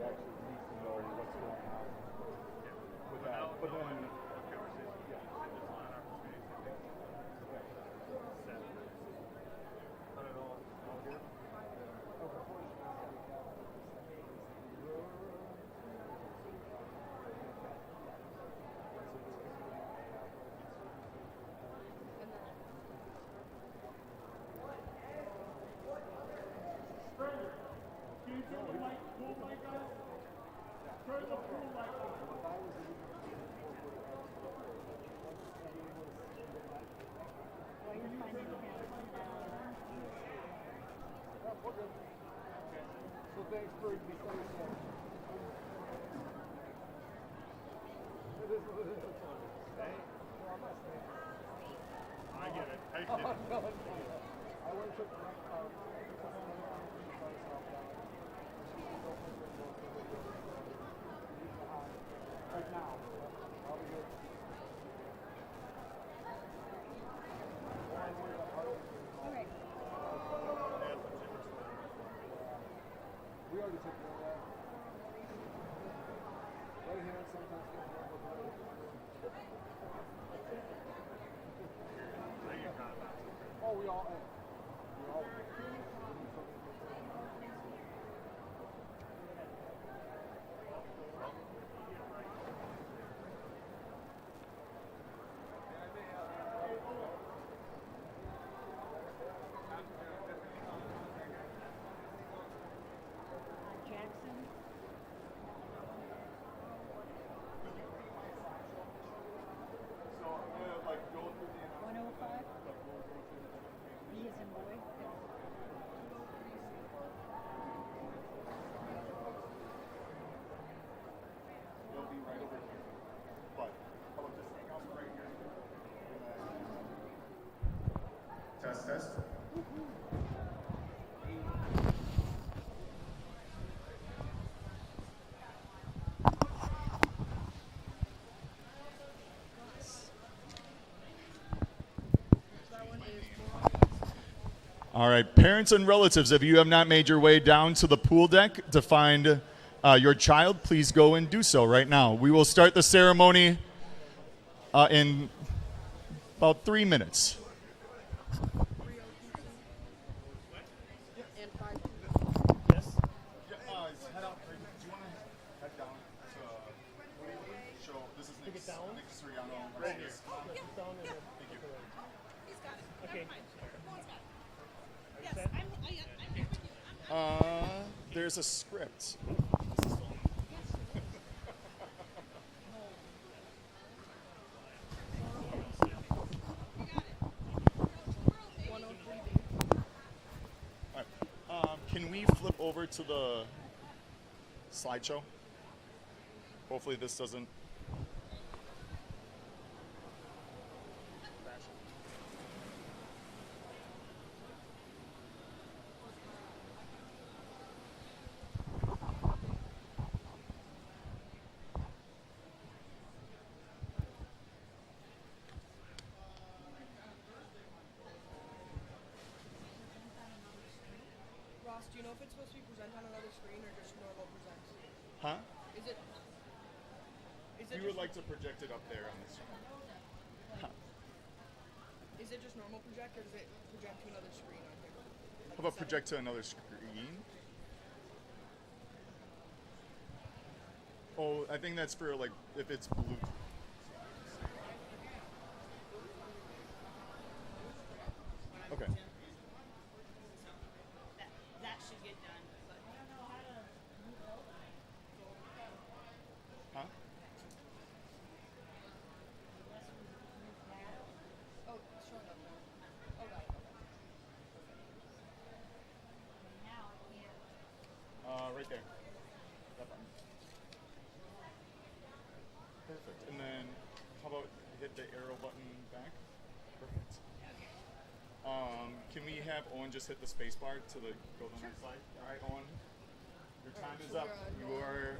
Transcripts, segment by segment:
actually need to know what's going on with that. But then, so thanks for the I get it. I I went and took my car. Right now. I'll be good. Okay. We already took care of that. Right here, sometimes get oh, we all. Jackson. So I'm gonna like go through the 105. B as in boy. They'll be right over here. But how about just hang out right here? Test, test. All right, parents and relatives, if you have not made your way down to the pool deck to find your child, please go and do so right now. We will start the ceremony in about 3 minutes. Yes. Head out. Do you want to head down to show? This is Nick Soriano. Right here. Thank you. Okay. There's a script. All right. Can we flip over to the slideshow? Hopefully this doesn't. Ross, do you know if it's supposed to be present on another screen or just normal present? Huh? Is it? Is it We would just, like to project it up there on this. Is it just normal project or does it project to another screen on here? Like How about seven? project to another screen? Oh, I think that's for like if it's Bluetooth. Okay. That should get done, but I don't know how to move over. Huh? Oh, it's showing up now. Oh, got it. Now I can't. Right there. That button. Perfect. And then how about hit the arrow button back? Perfect. Can we have Owen just hit the space bar to the go to the next slide? All right, Owen. Your time is up. You are.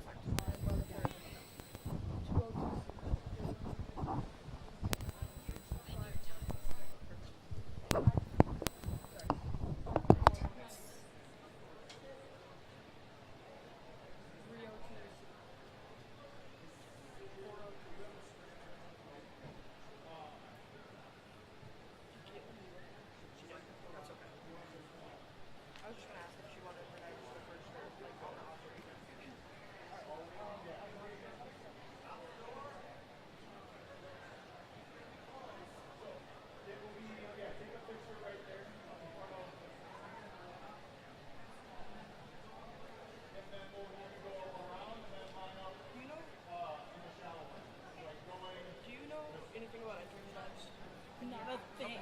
Not a thing.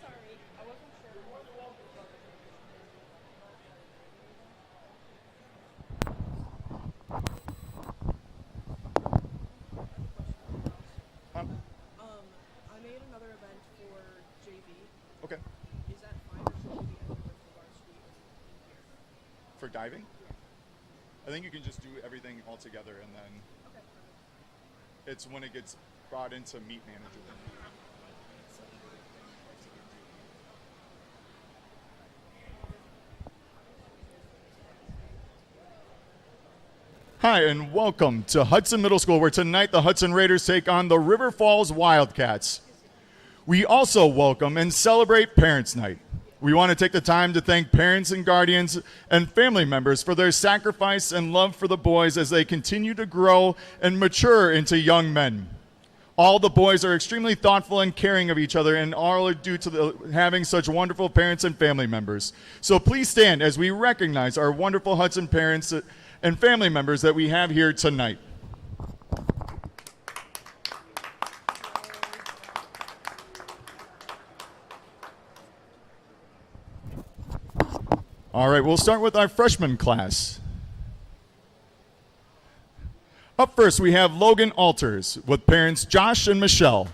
Sorry. I wasn't sure. I made another event for JV. Okay. Is that fine, or should we be ending with the varsity in here? For diving? Yeah. I think you can just do everything all together, and then Okay. it's when it gets brought into meet management. Hi, and welcome to Hudson Middle School, where tonight the Hudson Raiders take on the River Falls Wildcats. We also welcome and celebrate Parents' Night. We want to take the time to thank parents and guardians and family members for their sacrifice and love for the boys as they continue to grow and mature into young men. All the boys are extremely thoughtful and caring of each other, and all are due to having such wonderful parents and family members. So please stand as we recognize our wonderful Hudson parents and family members that we have here tonight. All right, we'll start with our freshman class. Up first, we have Logan Alters with parents Josh and Michelle.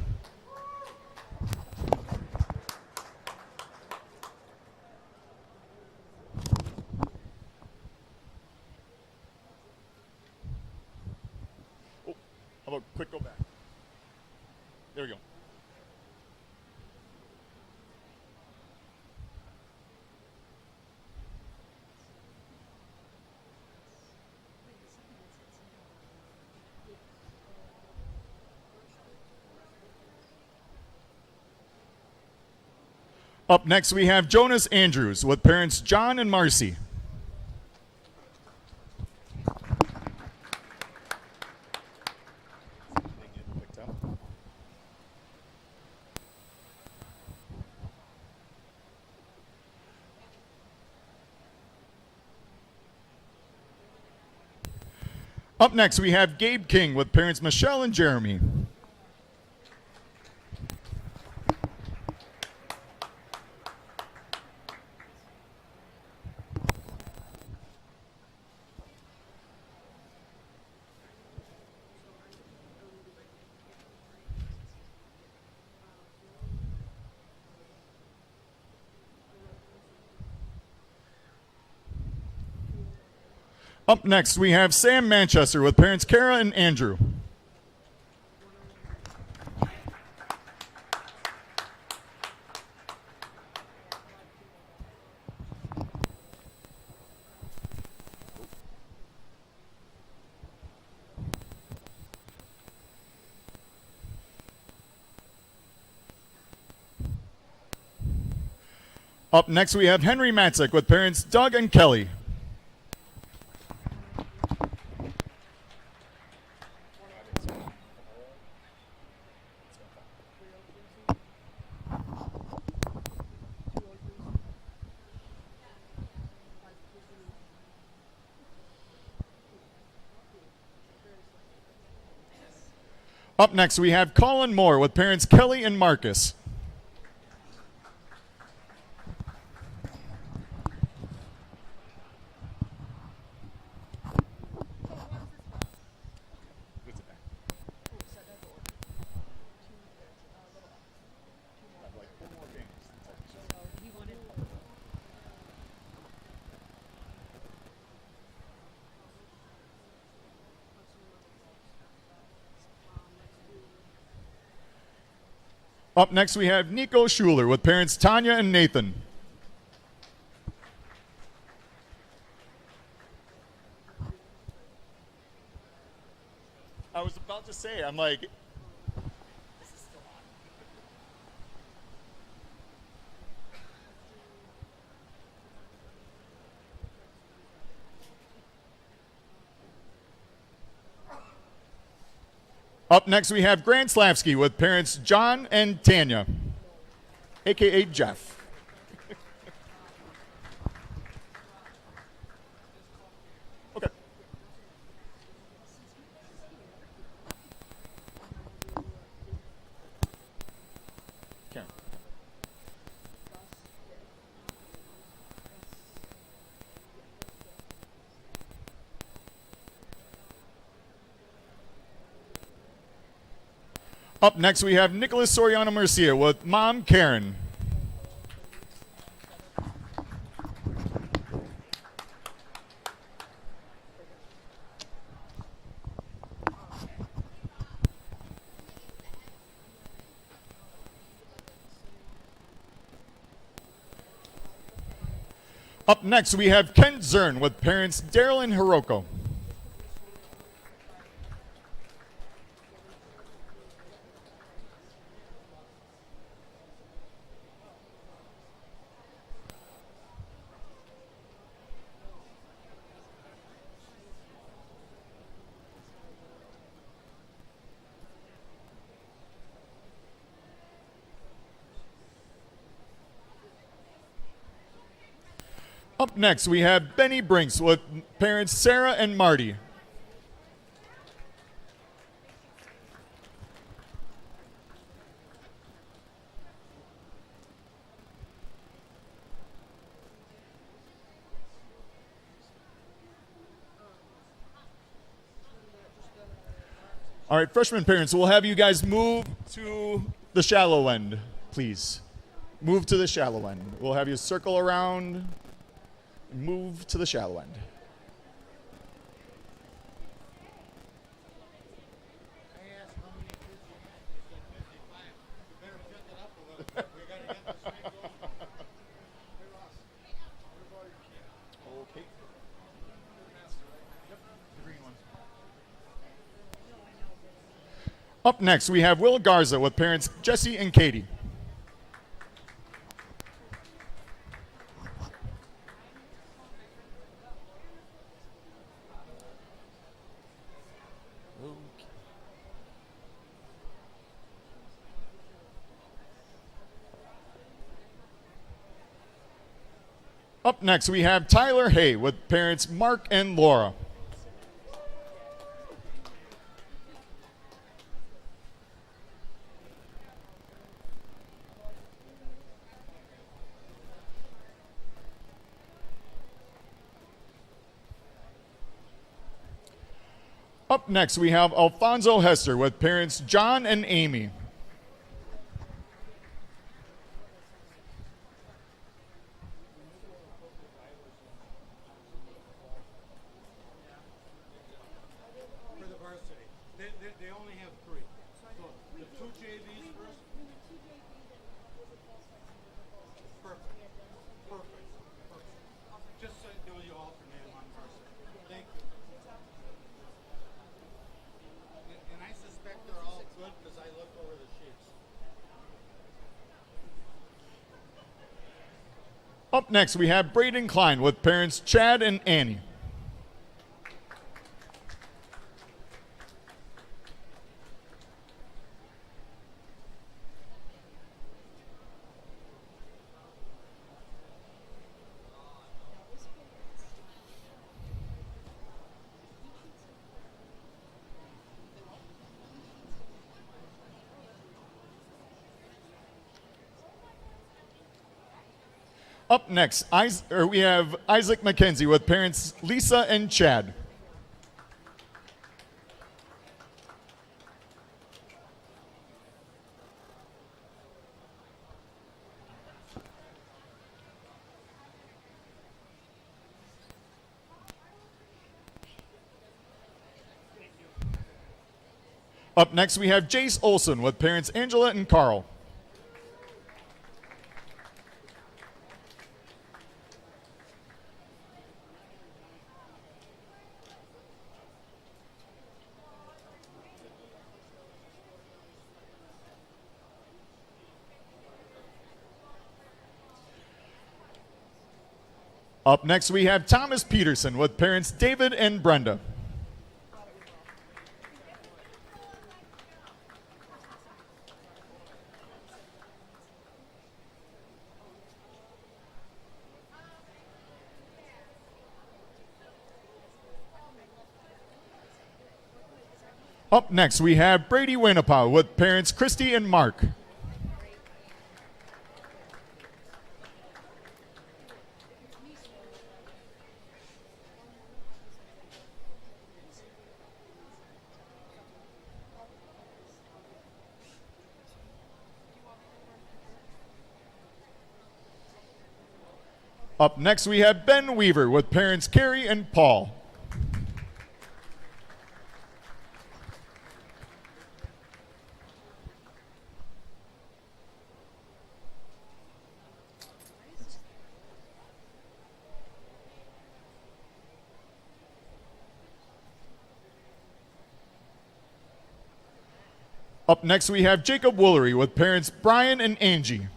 Oh, how about quick go back? There we go. Up next, we have Jonas Andrews with parents John and Marcy. Up next, we have Gabe King with parents Michelle and Jeremy. Up next, we have Sam Manchester with parents Kara and Andrew. Up next, we have Henry Matzik with parents Doug and Kelly. Up next, we have Colin Moore with parents Kelly and Marcus. Up next, we have Nico Schuler with parents Tanya and Nathan. I was about to say, I'm like, this is still on. Up next, we have Grant Slavsky with parents John and Tanya, a.k.a. Jeff. Okay. Up next, we have Nicholas Soriano Murcia with Mom Karen. Up next, we have Ken Zern with parents Daryl and Hiroko. Up next, we have Benny Brinks with parents Sarah and Marty. All right, freshman parents, we'll have you guys move to the shallow end, please. Move to the shallow end. We'll have you circle around. Move to the shallow end. Okay. Up next, we have Will Garza with parents Jesse and Katie. Up next, we have Tyler Hay with parents Mark and Laura. Up next, we have Alfonso Hester with parents John and Amy. For the varsity. They only have 3. So the 2 JVs first? Perfect. Perfect. Just so you alternate them on varsity. Thank you. And I suspect they're all good because I looked over the sheets. Up next, we have Braden Klein with parents Chad and Annie. Up next, we have Isaac McKenzie with parents Lisa and Chad. Up next, we have Jace Olson with parents Angela and Carl. Up next, we have Thomas Peterson with parents David and Brenda. Up next, we have Brady Winnapa with parents Christy and Mark. Up next, we have Ben Weaver with parents Carrie and Paul. Up next, we have Jacob Woolery with parents Brian and Angie.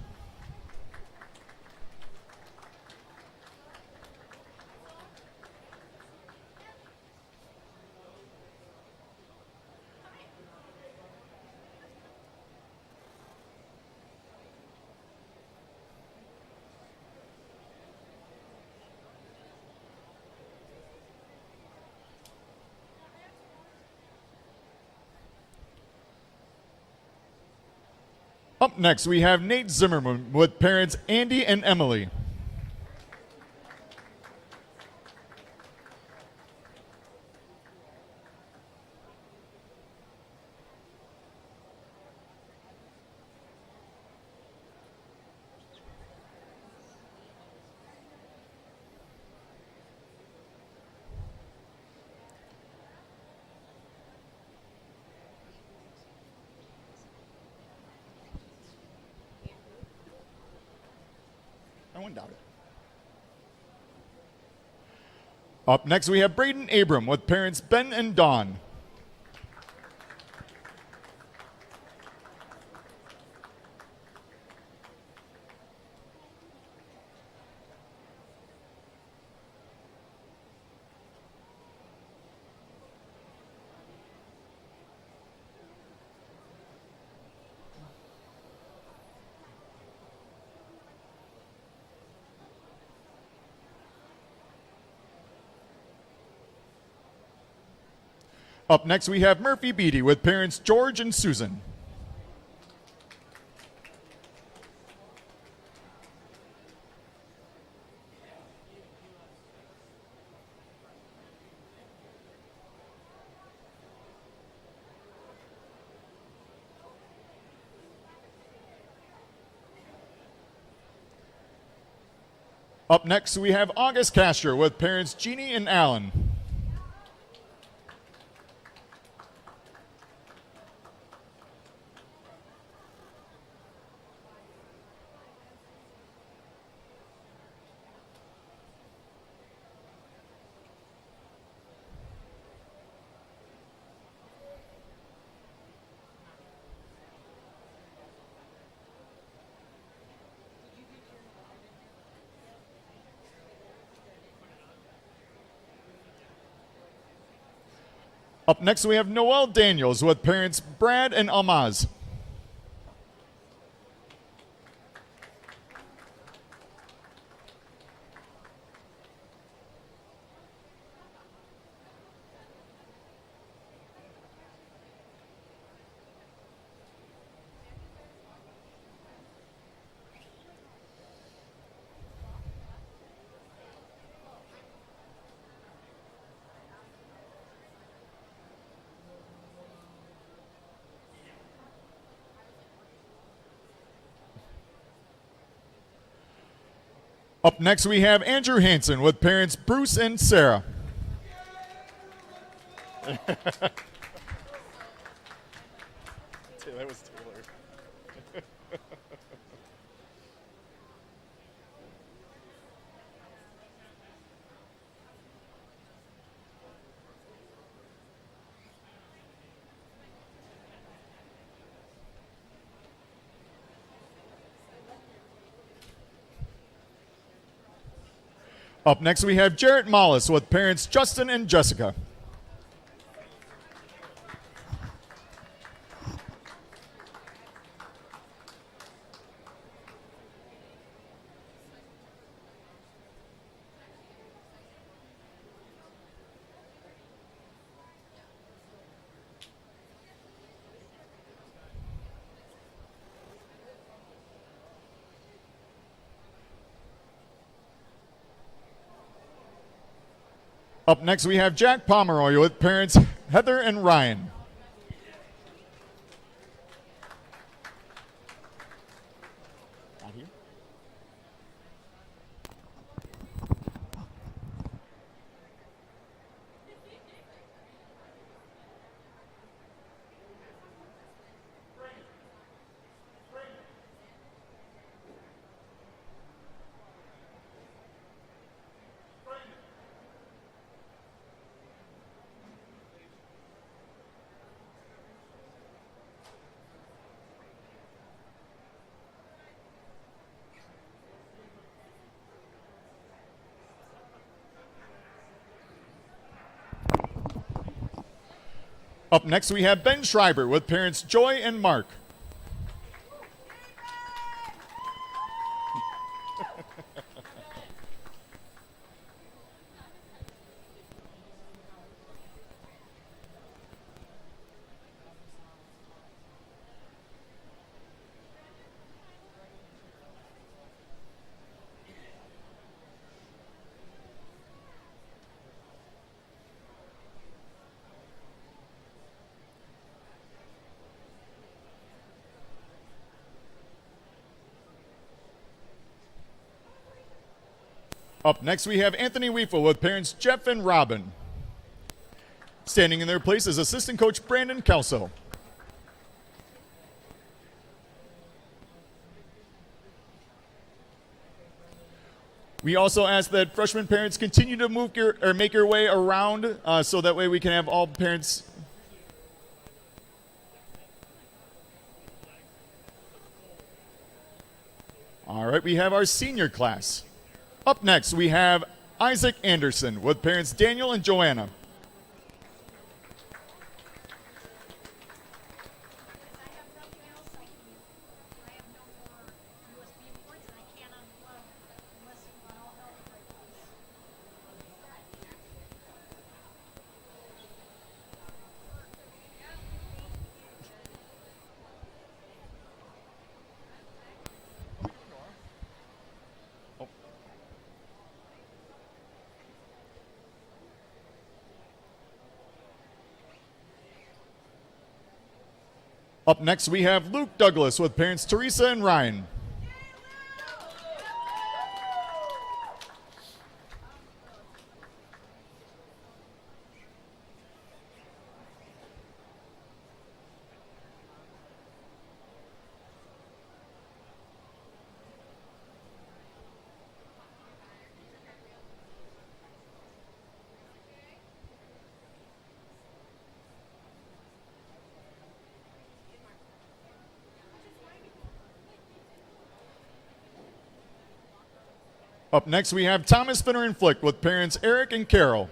Up next, we have Nate Zimmerman with parents Andy and Emily. I wouldn't doubt it. Up next, we have Braden Abram with parents Ben and Dawn. Up next, we have Murphy Beatty with parents George and Susan. Up next, we have August Castro with parents Jeannie and Alan. Up next, we have Noel Daniels with parents Brad and Almaz. Up next, we have Andrew Hansen with parents Bruce and Sarah. That was Taylor. Up next, we have Jarrett Mollis with parents Justin and Jessica. Up next, we have Jack Pomeroy with parents Heather and Ryan. Not here. Up next, we have Ben Schreiber with parents Joy and Mark. Up next, we have Anthony Weefel with parents Jeff and Robin. Standing in their place is assistant coach Brandon Kelso. We also ask that freshman parents continue to make your way around so that way we can have all parents. All right, we have our senior class. Up next, we have Isaac Anderson with parents Daniel and Joanna. Up next, we have Luke Douglas with parents Teresa and Ryan. Up next, we have Thomas Finner and Flick with parents Eric and Carol.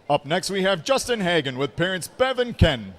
Up next, we have Justin Hagen with parents Bev and Ken.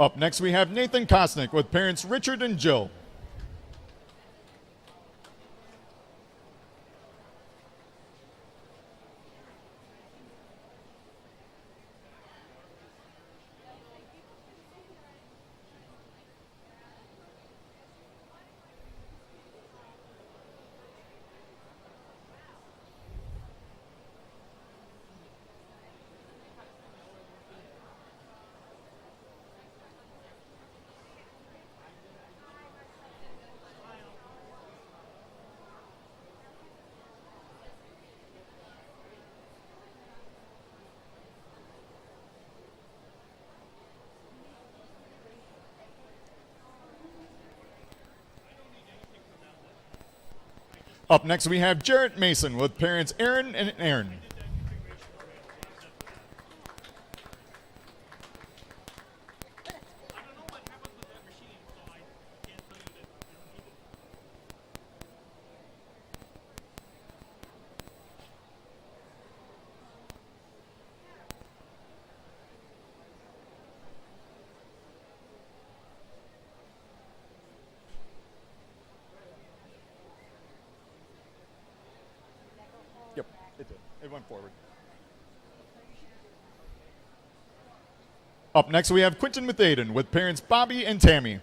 Up next, we have Nathan Kosnick with parents Richard and Jill. Up next, we have Jarrett Mason with parents Aaron and Aaron. Yep, it did. It went forward. Up next, we have Quentin with Aiden with parents Bobby and Tammy.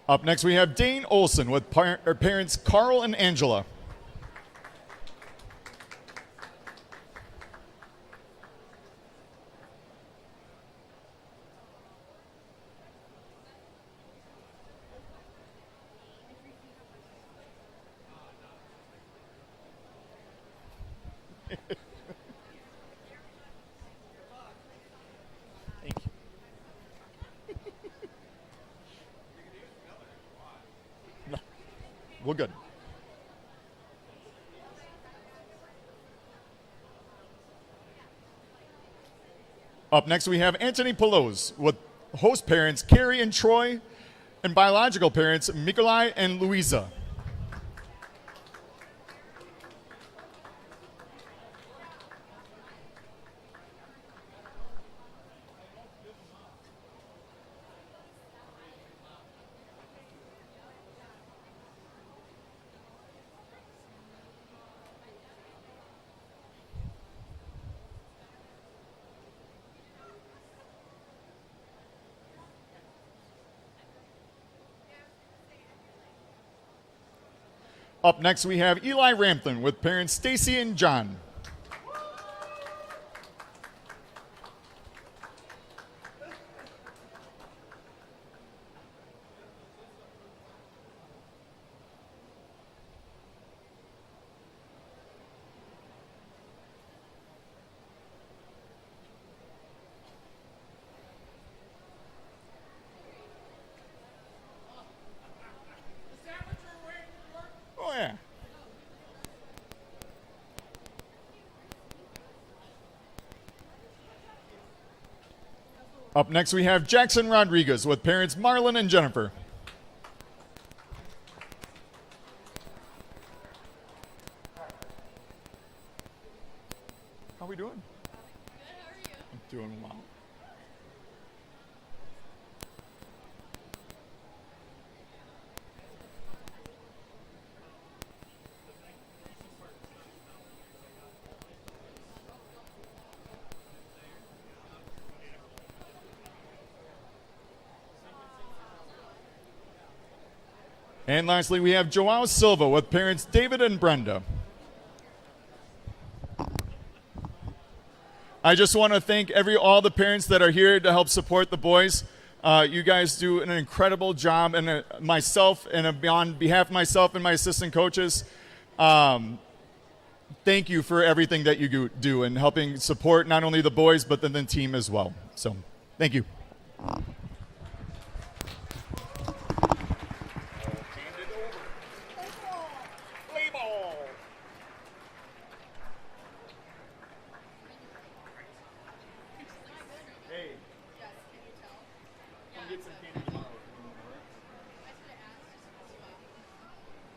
Up next, we have Dane Olson with parents Carl and Angela. Thank you. No, we're good. Up next, we have Anthony Pelosi with host parents Carrie and Troy and biological parents Mikolai and Louisa. Up next, we have Eli Ramplin with parents Stacy and John. Oh, yeah. Up next, we have Jackson Rodriguez with parents Marlon and Jennifer. How are we doing? Good, how are you? I'm doing well. And lastly, we have Joao Silva with parents David and Brenda. I just want to thank all the parents that are here to help support the boys. You guys do an incredible job, and myself, and on behalf of myself and my assistant coaches, thank you for everything that you do and helping support not only the boys but then the team as well. So, thank you.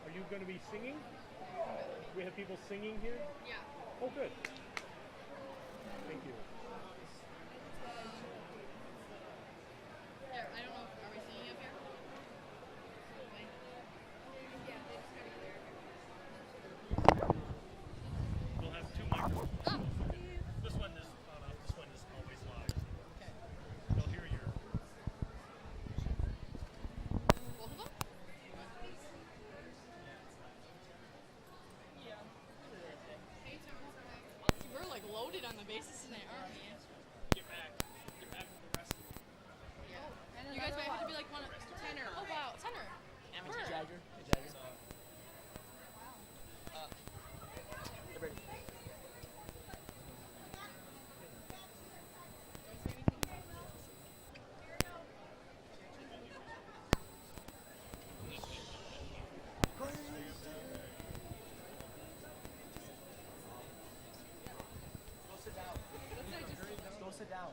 Are you going to be singing? We have people singing here? Yeah. Oh, good. Thank you. There, I don't know if, are we singing up here? We'll have two microphones. This one is always live. Okay. They'll hear your. Both of them? We're like loaded on the bases tonight, aren't we? Get back to the rest of them. Yeah. You guys might have to be like one tenor. Oh wow, tenor. Word. Jagger. sit down.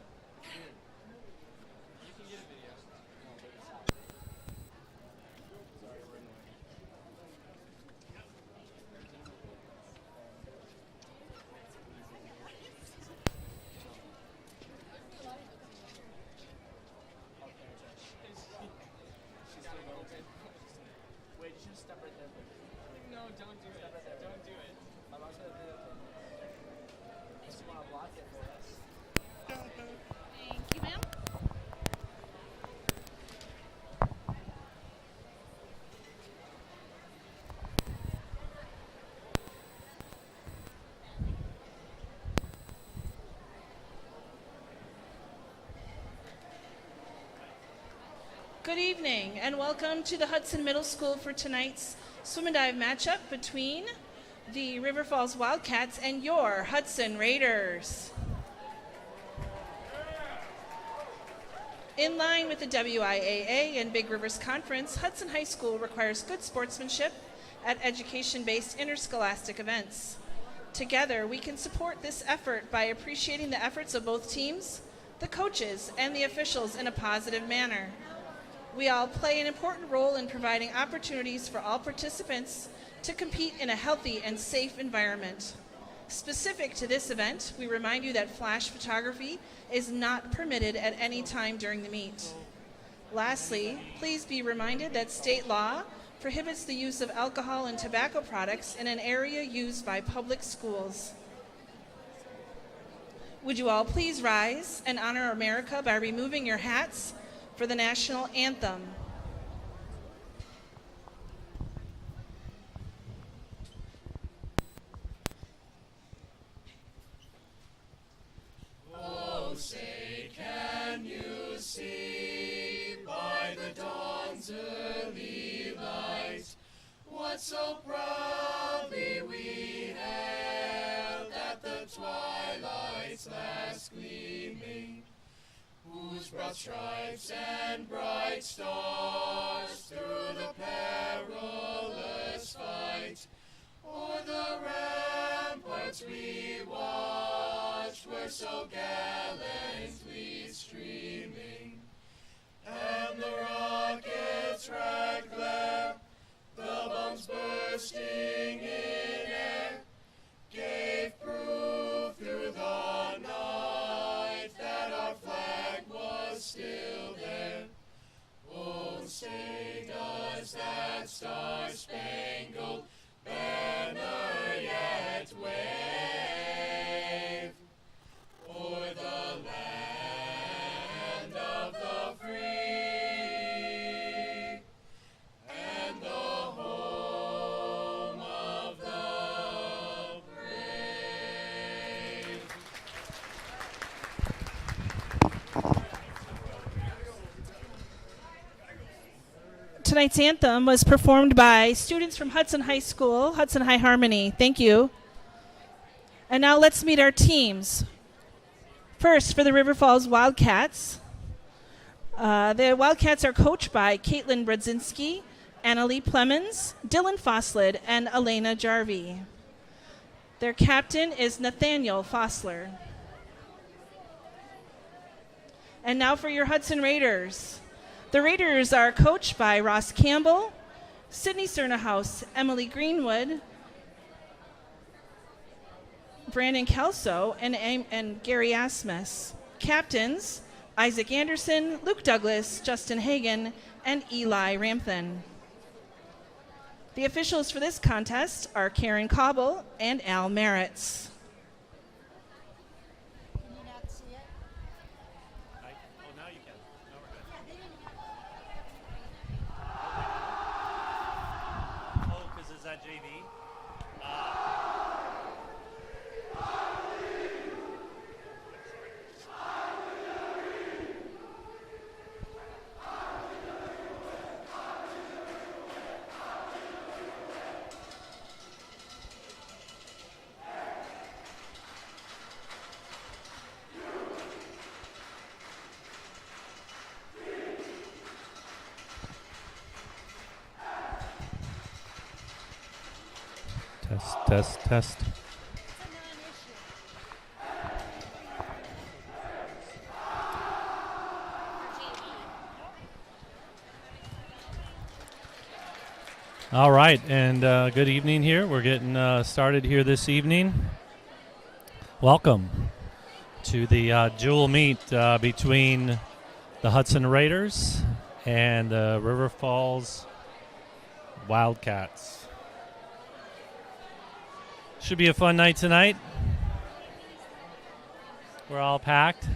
You can get a video. Wait, you should step right there. No, don't do it. Don't do it. My mom's gonna do it. Unless you wanna block it for us. Thank you, ma'am. Good evening and welcome to the Hudson Middle School for tonight's swim and dive matchup between the River Falls Wildcats and your Hudson Raiders. In line with the WIAA and Big Rivers Conference, Hudson High School requires good sportsmanship at education-based interscholastic events. Together, we can support this effort by appreciating the efforts of both teams, the coaches, and the officials in a positive manner. We all play an important role in providing opportunities for all participants to compete in a healthy and safe environment. Specific to this event, we remind you that flash photography is not permitted at any time during the meet. Lastly, please be reminded that state law prohibits the use of alcohol and tobacco products in an area used by public schools. Would you all please rise and honor America by removing your hats for the national anthem. Oh, say, can you see by the dawn's early light what so proudly we hailed at the twilight's last gleaming, whose broad stripes and bright stars through the perilous fight o'er the ramparts we watched were so gallantly streaming, and the rocket's red glare, the bombs bursting in air, gave proof through the night that our flag was still there. Oh, say does that star-spangled banner yet wave o'er the land of the free and the home of the brave? Tonight's anthem was performed by students from Hudson High School, Hudson High Harmony. Thank you. And now let's meet our teams. First, for the River Falls Wildcats. The Wildcats are coached by Caitlin Brodzinski, Annalie Plemons, Dylan Fosslid, and Elena Jarvie. Their captain is Nathaniel Fossler. And now for your Hudson Raiders. The Raiders are coached by Ross Campbell, Sydney Cernahouse, Emily Greenwood, Brandon Kelso, and Gary Asmus. Captains, Isaac Anderson, Luke Douglas, Justin Hagan, and Eli Ramthen. The officials for this contest are Karen Cobble and Al Maritz. Can you not see it? Oh, now you can. Now we're good. Yeah, they didn't Oh, because is that JV? Test. It's a non-issue. All right, and good evening here. We're getting started here this evening. Welcome to the dual meet between the Hudson Raiders and the River Falls Wildcats. Should be a fun night tonight. We're all packed.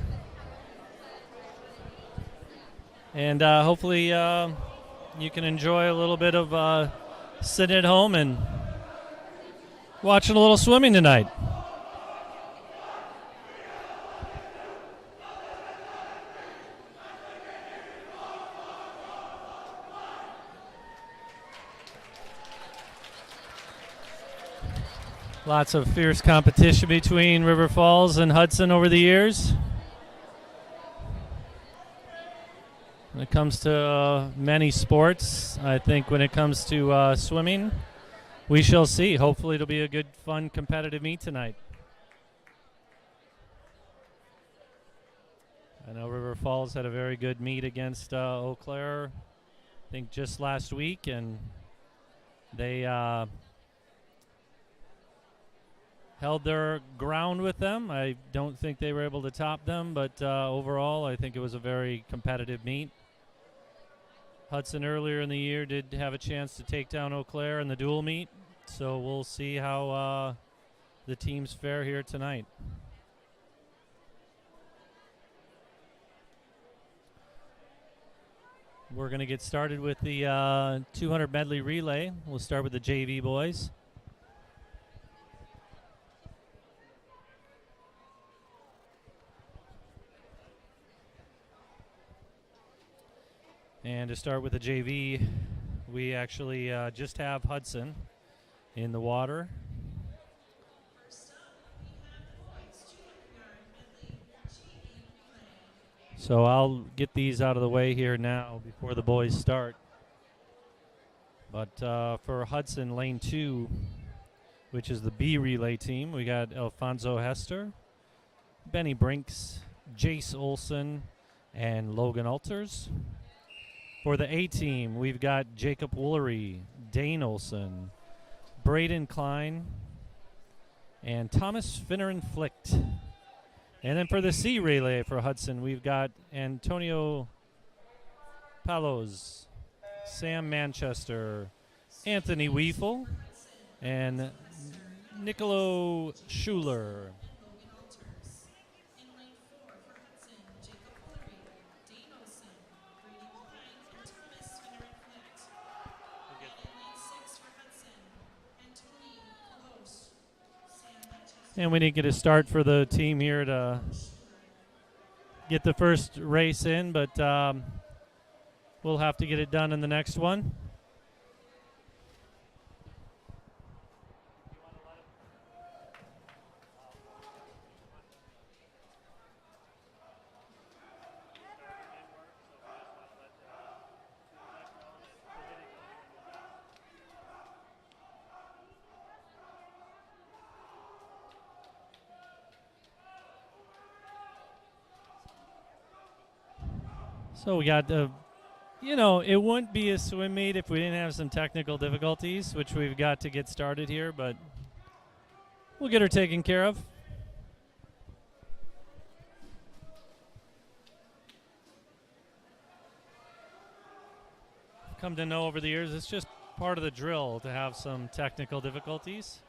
And hopefully you can enjoy a little bit of sitting at home and watching a little swimming tonight. Lots of fierce competition between River Falls and Hudson over the years. When it comes to many sports, I think when it comes to swimming, we shall see. Hopefully it'll be a good, fun, competitive meet tonight. I know River Falls had a very good meet against Eau Claire, I think just last week, and they held their ground with them. I don't think they were able to top them, but overall I think it was a very competitive meet. Hudson earlier in the year did have a chance to take down Eau Claire in the dual meet, so we'll see how the teams fare here tonight. We're going to get started with the 200 medley relay. We'll start with the JV boys. And to start with the JV, we actually just have Hudson in the water. So I'll get these out of the way here now before the boys start. But for Hudson, lane 2, which is the B relay team, we got Alfonso Hester, Benny Brinks, Jace Olson, and Logan Alters. For the A team, we've got Jacob Woolery, Dane Olson, Braden Klein, and Thomas Finneran Flicht. And then for the C relay for Hudson, we've got Antonio Palos, Sam Manchester, Anthony Weefel, and Nicolo Schuler. And we didn't get a start for the team here to get the first race in, but we'll have to get it done in the next one. So we got the, it wouldn't be a swim meet if we didn't have some technical difficulties, which we've got to get started here, but we'll get her taken care of. Come to know over the years, it's just part of the drill to have some technical difficulties.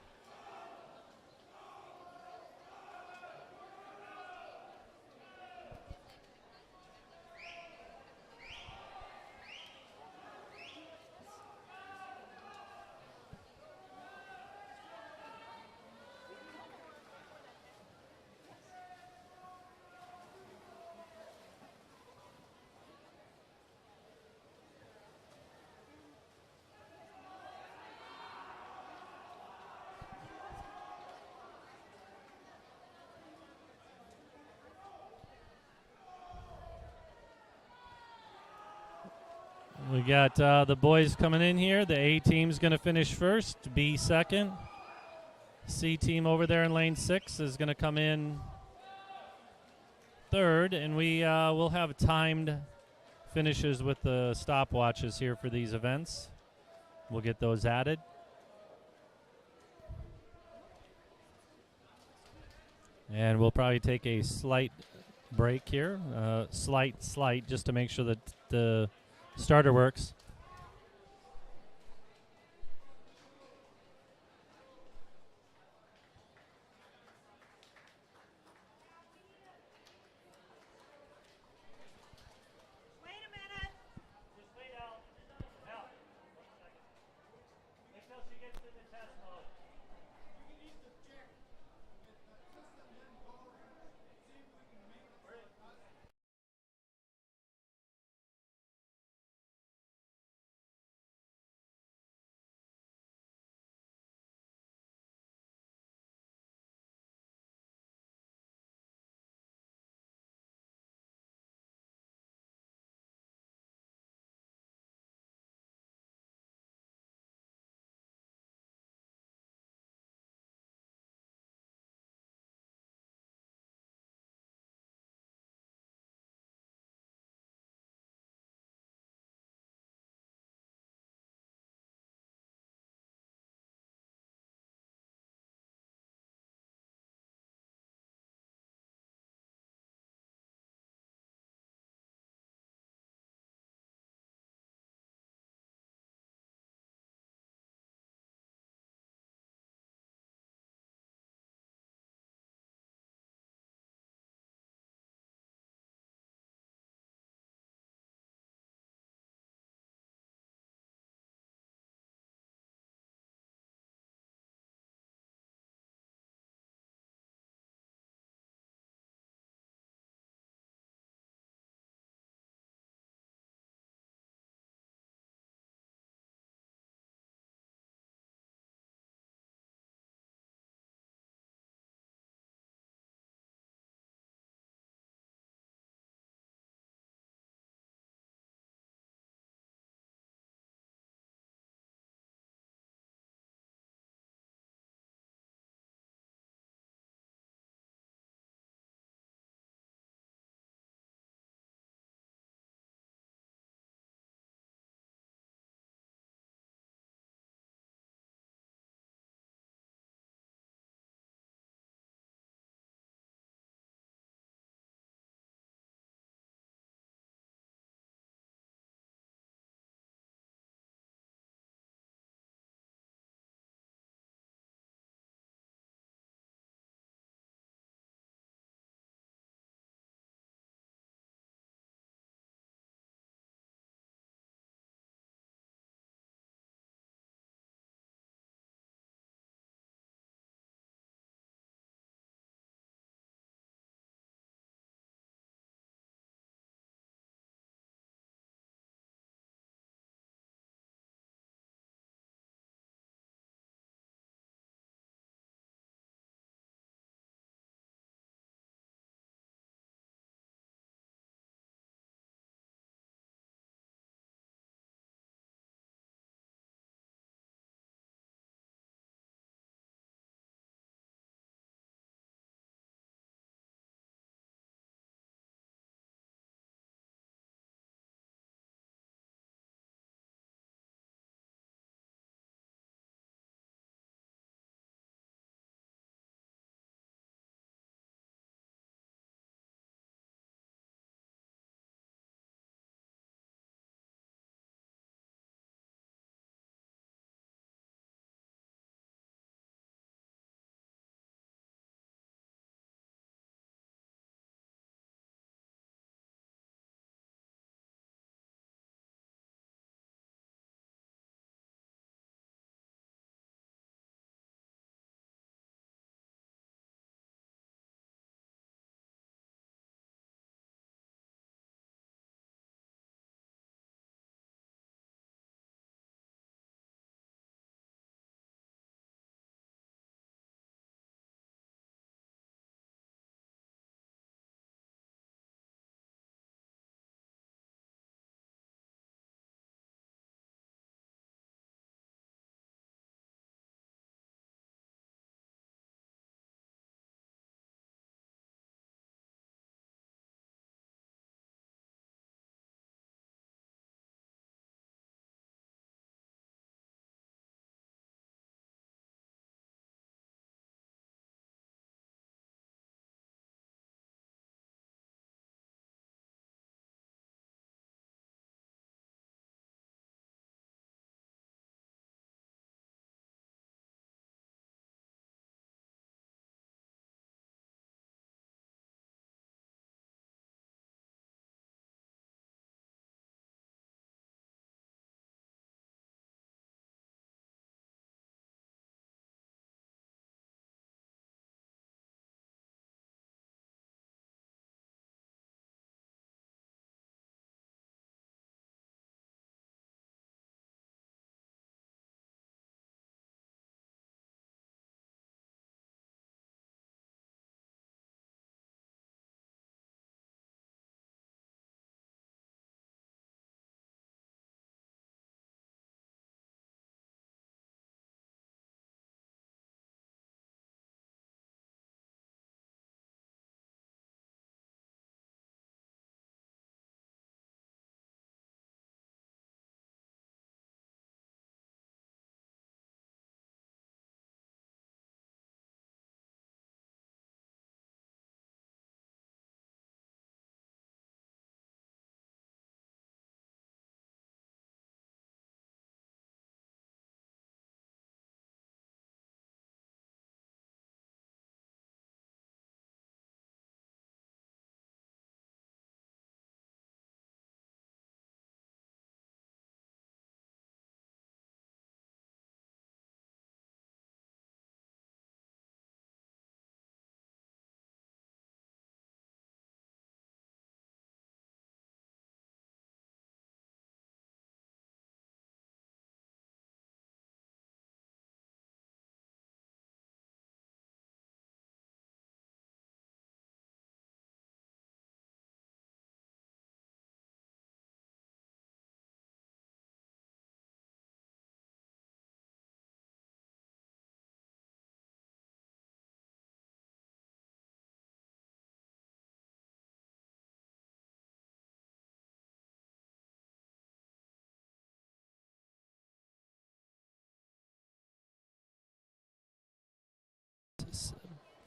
We got the boys coming in here. The A team's going to finish first, B second. C team over there in lane 6 is going to come in third, and we will have timed finishes with the stopwatches here for these events. we'll get those added. And we'll probably take a slight break here, slight, just to make sure that the starter works.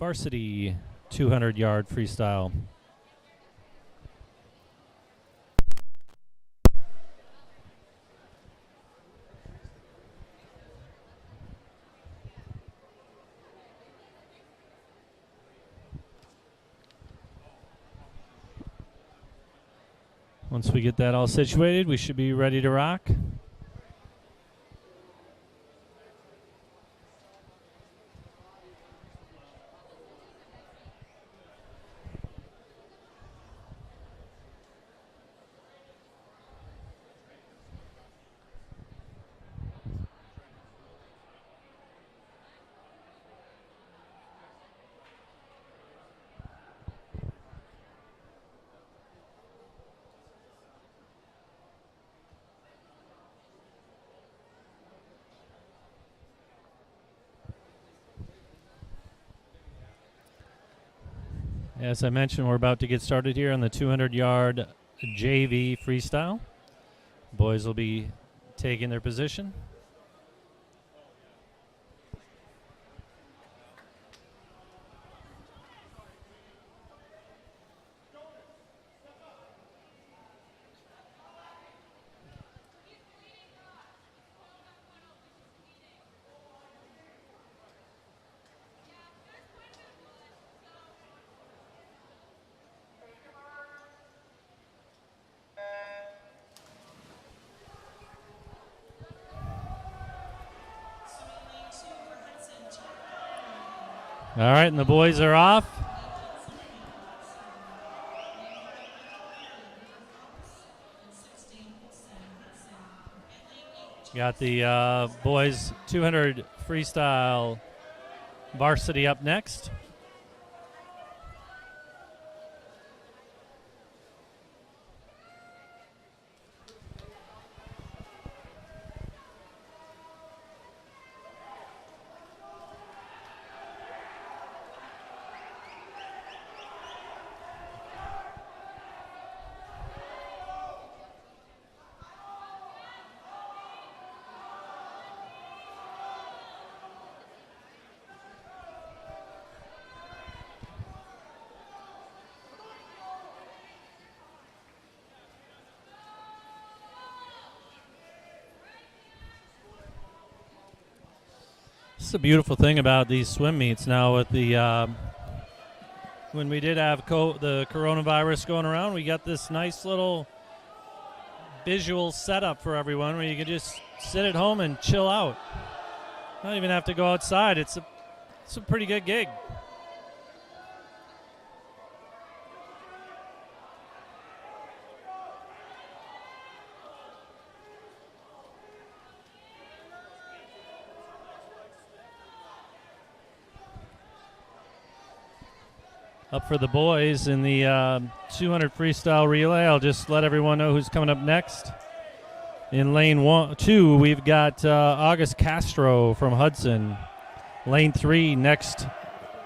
varsity 200-yard freestyle. Once we get that all situated, we should be ready to rock. As I mentioned, we're about to get started here on the 200-yard JV freestyle. Boys will be taking their position. All right, and the boys are off. Got the boys 200 freestyle varsity up next. This is a beautiful thing about these swim meets now with the when we did have the coronavirus going around, we got this nice little visual setup for everyone where you can just sit at home and chill out. Not even have to go outside. It's a pretty good gig. Up for the boys in the 200 freestyle relay. I'll just let everyone know who's coming up next. In lane 2, we've got August Castro from Hudson. Lane 3, next.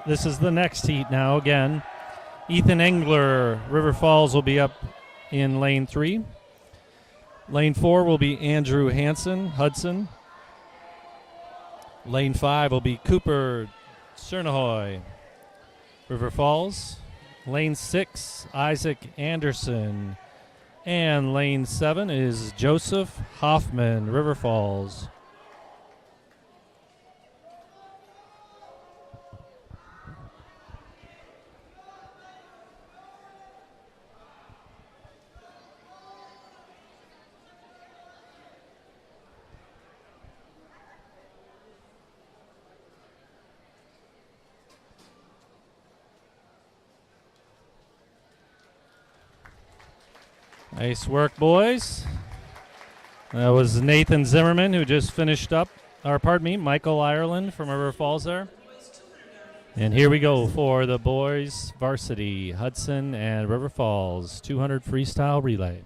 This is the next heat now again. Ethan Engler, River Falls, will be up in lane 3. Lane 4 will be Andrew Hansen, Hudson. Lane 5 will be Cooper Cernahoy, River Falls. Lane 6, Isaac Anderson. And lane 7 is Joseph Hoffman, River Falls. Nice work, boys. That was Nathan Zimmerman, who just finished up, or pardon me, Michael Ireland from River Falls there. And here we go for the boys varsity, Hudson and River Falls 200 freestyle relay.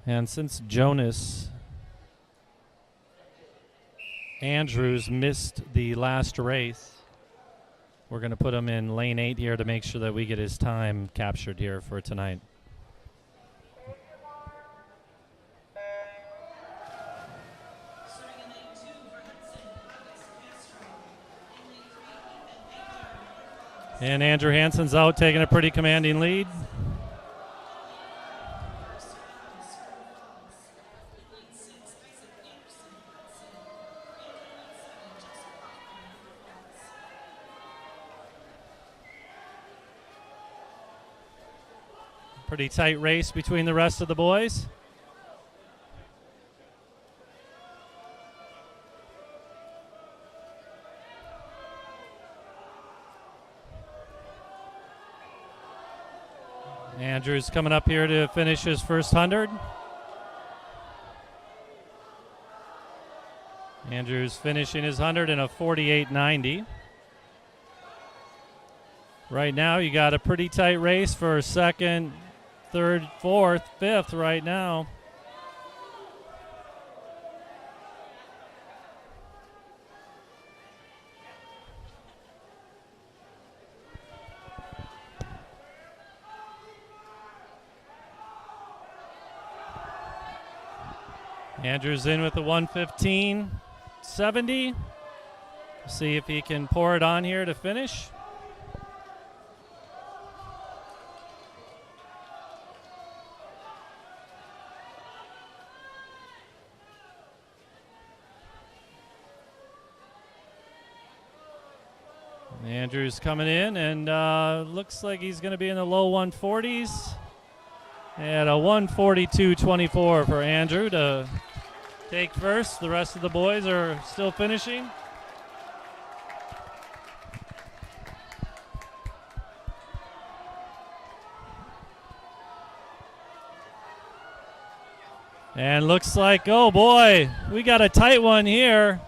And since Jonas Andrews missed the last race. We're going to put him in lane 8 here to make sure that we get his time captured here for tonight. And Andrew Hansen's out, taking a pretty commanding lead. Pretty tight race between the rest of the boys. Andrew's coming up here to finish his first 100. Andrew's finishing his 100 in a 48.90. Right now, you got a pretty tight race for second, third, fourth, fifth right now. Andrews in with the 1:15.70. See if he can pour it on here to finish. Andrews coming in, and looks like he's going to be in the low 140s. And a 142.24 for Andrew to take first. The rest of the boys are still finishing. And looks like, oh boy, we got a tight one here.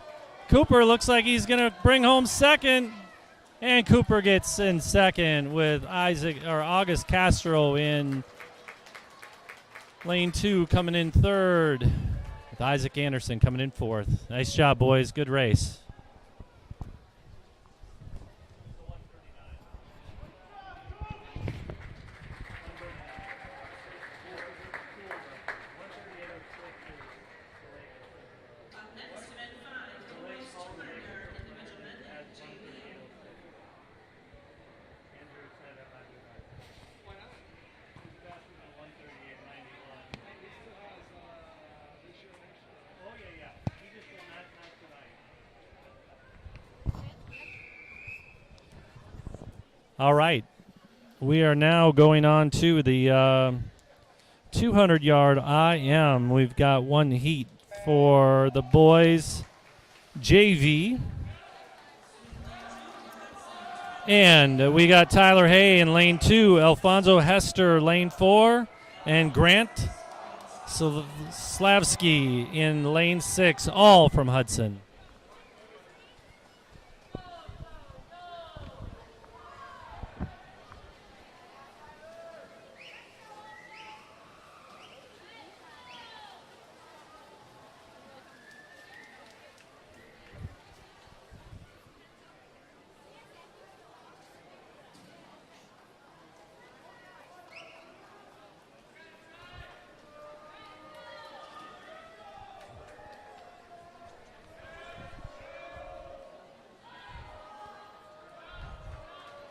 Cooper looks like he's going to bring home second. And Cooper gets in second with August Castro in lane 2, coming in third, with Isaac Anderson coming in fourth. Nice job, boys. Good race. All right. We are now going on to the 200-yard IM. We've got one heat for the boys JV. And we got Tyler Hay in lane 2, Alfonso Hester lane 4, and Grant Slavsky in lane 6, all from Hudson.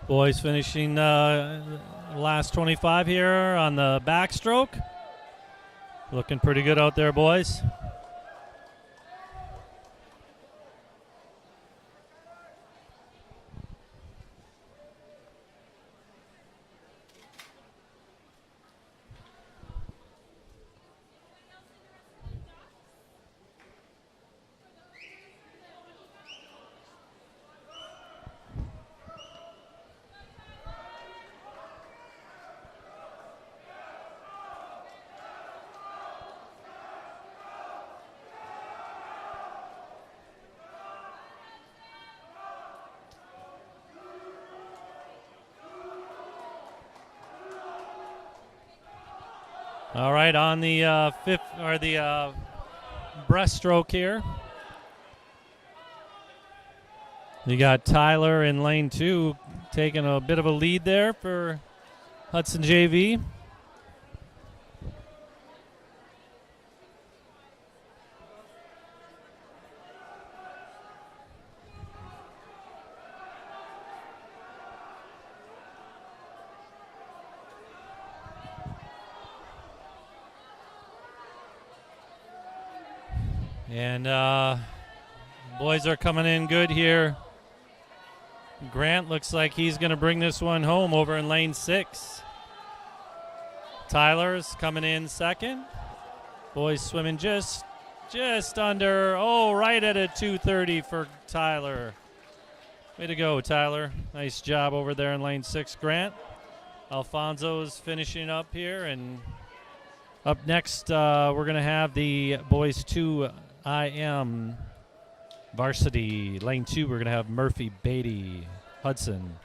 Boys finishing last 25 here on the backstroke. Looking pretty good out there, boys. All right, on the fifth or the breaststroke here. You got Tyler in lane 2 taking a bit of a lead there for Hudson JV. And boys are coming in good here. Grant looks like he's going to bring this one home over in lane 6. Tyler's coming in second. Boys swimming just under, right at a 2:30 for Tyler. Way to go, Tyler. Nice job over there in lane 6, Grant. Alfonso's finishing up here, and up next we're going to have the boys 2 IM varsity. Lane 2, we're going to have Murphy, Beatty, Hudson.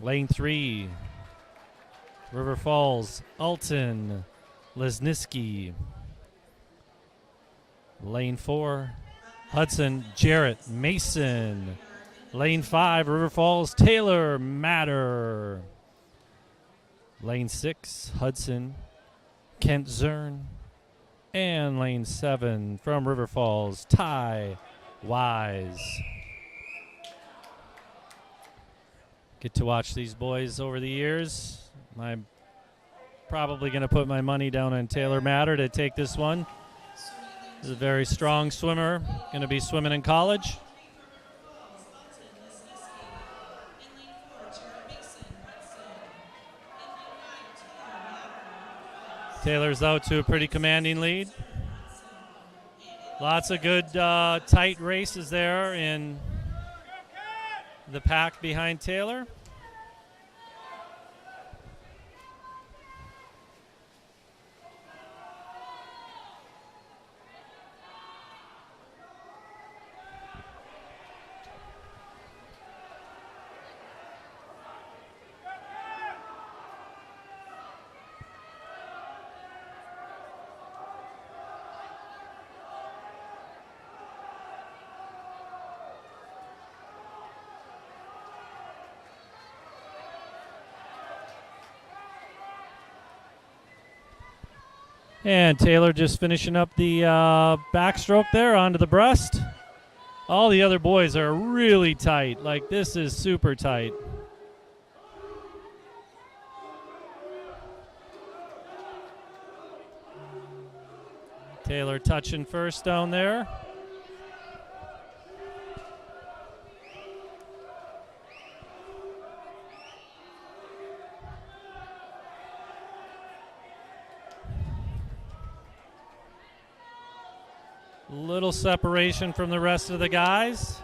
Lane 3, River Falls, Alton, Lesniski. Lane 4, Hudson, Jarrett, Mason. Lane 5, River Falls, Taylor, Matter. Lane 6, Hudson, Kent Zern. And lane 7 from River Falls, Ty Wise. Get to watch these boys over the years. I'm probably going to put my money down on Taylor Matter to take this one. He's a very strong swimmer, going to be swimming in college. Taylor's out to a pretty commanding lead. Lots of good tight races there in the pack behind Taylor. And Taylor just finishing up the backstroke there onto the breast. All the other boys are really tight. Like, this is super tight. Taylor touching first down there. Little separation from the rest of the guys.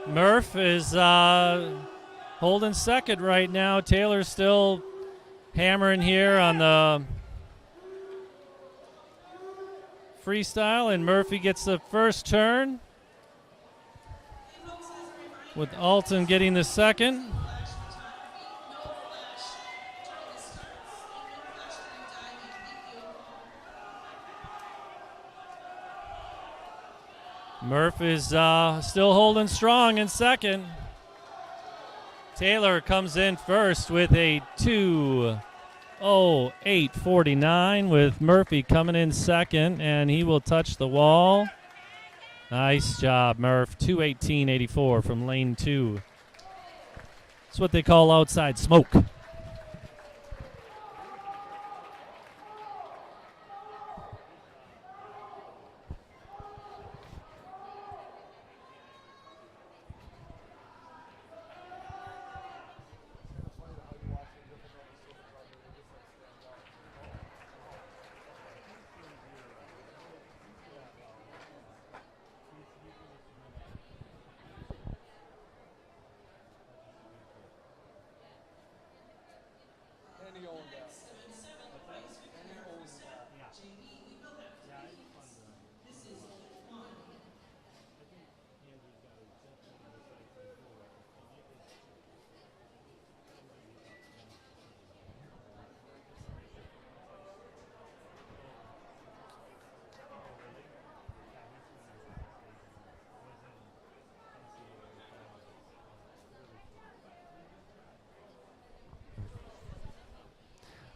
Murph is holding second right now. Taylor's still hammering here on the freestyle, and Murphy gets the first turn, with Alton getting the second. Murph is still holding strong in second. Taylor comes in first with a 2:08.49, with Murphy coming in second, and he will touch the wall. Nice job, Murph. 2:18.84 from lane 2. That's what they call outside smoke.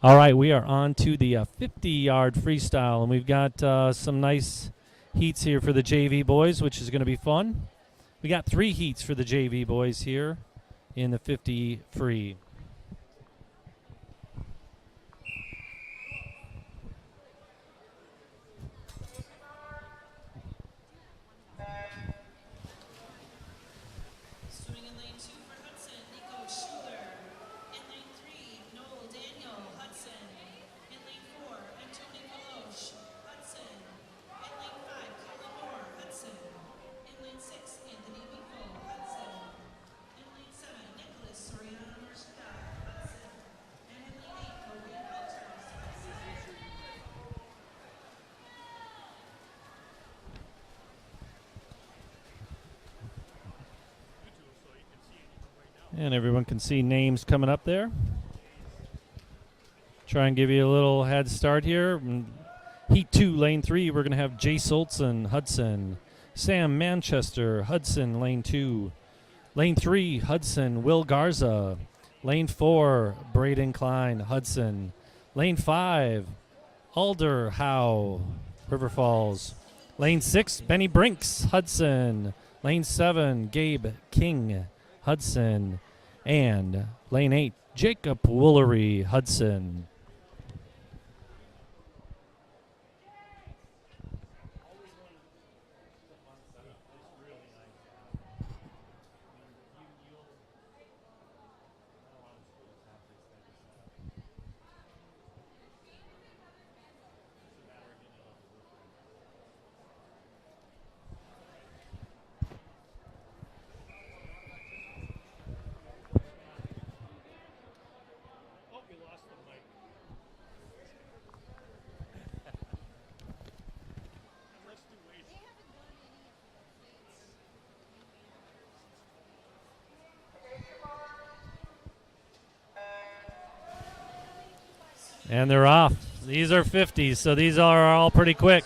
All right, we are on to the 50-yard freestyle, and we've got some nice heats here for the JV boys, which is going to be fun. We got 3 heats for the JV boys here in the 50 free. Swimming in lane 2 for Hudson, Nico Schuler. In lane 3, Noel Daniel, Hudson. In lane 4, Anthony Kalosh, Hudson. In lane 5, Colin Moore, Hudson. In lane 6, Anthony Miko, Hudson. In lane 7, Nicholas Soriano Marshada, Hudson. And in lane 8, Logan Alters, Hudson. And everyone can see names coming up there. Try and give you a little head start here. Heat 2, lane 3, we're going to have Jace Olson, Hudson. Sam Manchester, Hudson, lane 2. Lane 3, Hudson, Will Garza. Lane 4, Braden Klein, Hudson. Lane 5, Alder Howe, River Falls. Lane 6, Benny Brinks, Hudson. Lane 7, Gabe King, Hudson. And lane 8, Jacob Woolery, Hudson. And they're off. These are 50s, so these are all pretty quick.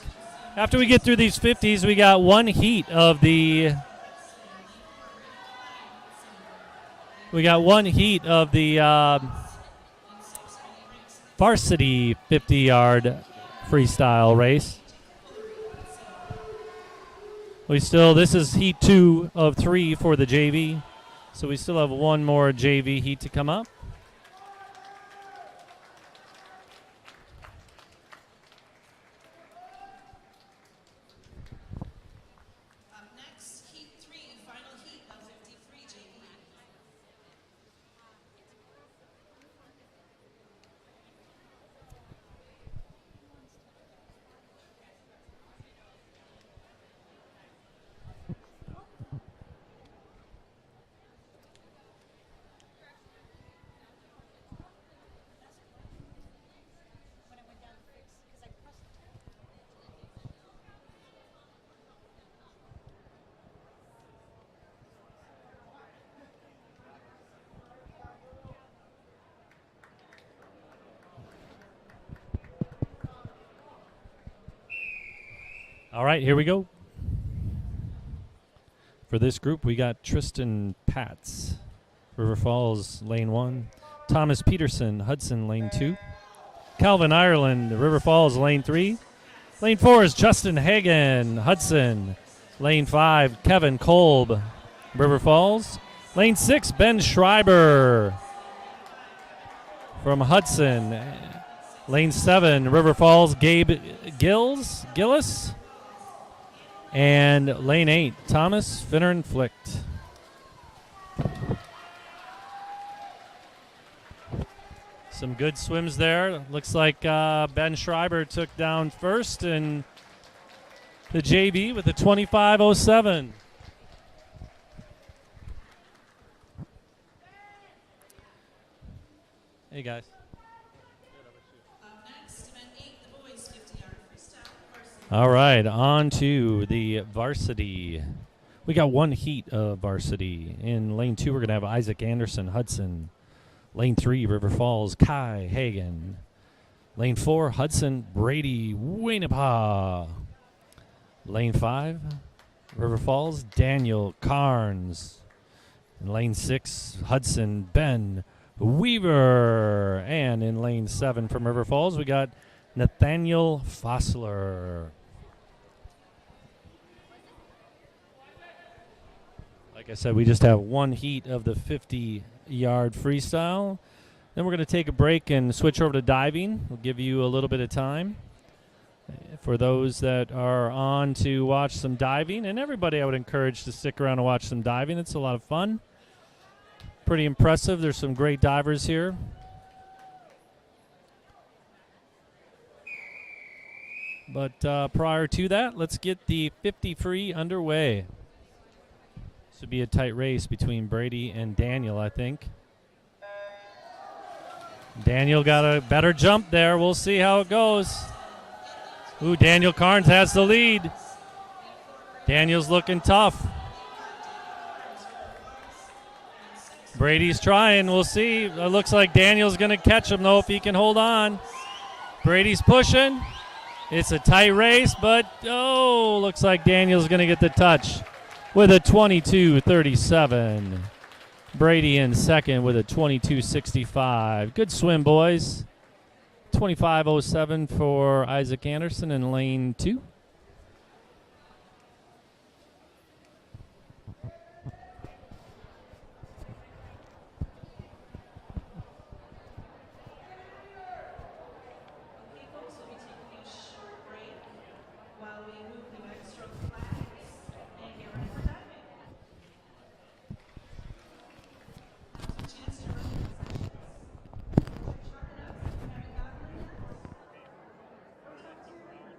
After we get through these 50s, we got one heat of the varsity 50-yard freestyle race. This is heat 2 of 3 for the JV, so we still have one more JV heat to come up. All right, here we go. For this group, we got Tristan Patz, River Falls, lane 1. Thomas Peterson, Hudson, lane 2. Calvin Ireland, River Falls, lane 3. Lane 4 is Justin Hagan, Hudson. Lane 5, Kevin Kolb, River Falls. Lane 6, Ben Schreiber from Hudson. Lane 7, River Falls, Gabe Gillis. And lane 8, Thomas Finner-Flicht. Some good swims there. Looks like Ben Schreiber took down first in the JV with a 25:07. Hey, guys. All right, on to the varsity. We got one heat of varsity. In lane 2, we're going to have Isaac Anderson, Hudson. Lane 3, River Falls, Kai Hagan. Lane 4, Hudson, Brady Winnipah. Lane 5, River Falls, Daniel Carnes. In lane 6, Hudson, Ben Weaver. And in lane 7 from River Falls, we got Nathaniel Fossler. Like I said, we just have one heat of the 50-yard freestyle. Then we're going to take a break and switch over to diving. We'll give you a little bit of time for those that are on to watch some diving. And everybody I would encourage to stick around and watch some diving. It's a lot of fun. Pretty impressive. There's some great divers here. But prior to that, let's get the 50 free underway. This would be a tight race between Brady and Daniel, I think. Daniel got a better jump there. We'll see how it goes. Ooh, Daniel Carnes has the lead. Daniel's looking tough. Brady's trying. We'll see. It looks like Daniel's going to catch him, though, if he can hold on. Brady's pushing. It's a tight race, but, looks like Daniel's going to get the touch with a 22:37. Brady in second with a 22:65. Good swim, boys. 25:07 for Isaac Anderson in lane 2. Okay, folks, we'll be taking a short break while we move the backstroke flags and get ready for diving. Now's your chance to run your sessions. Chart it up if you haven't gotten them yet. Or talk to your leader.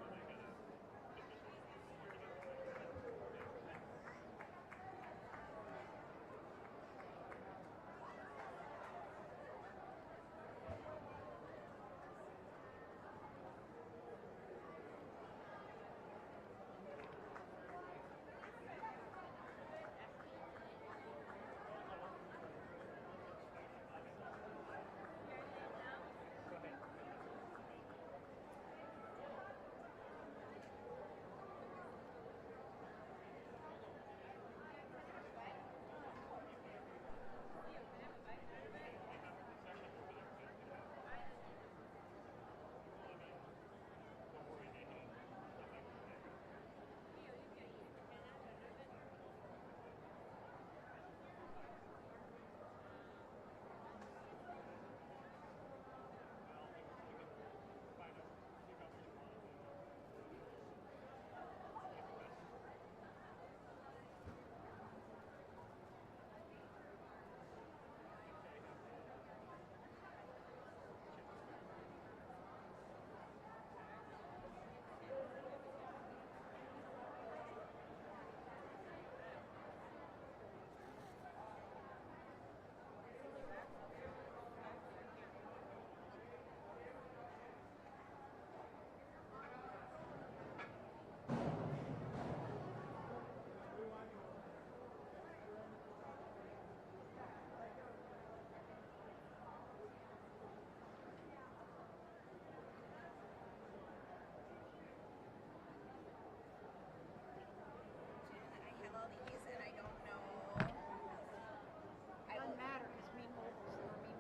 Doesn't matter because me mobiles or me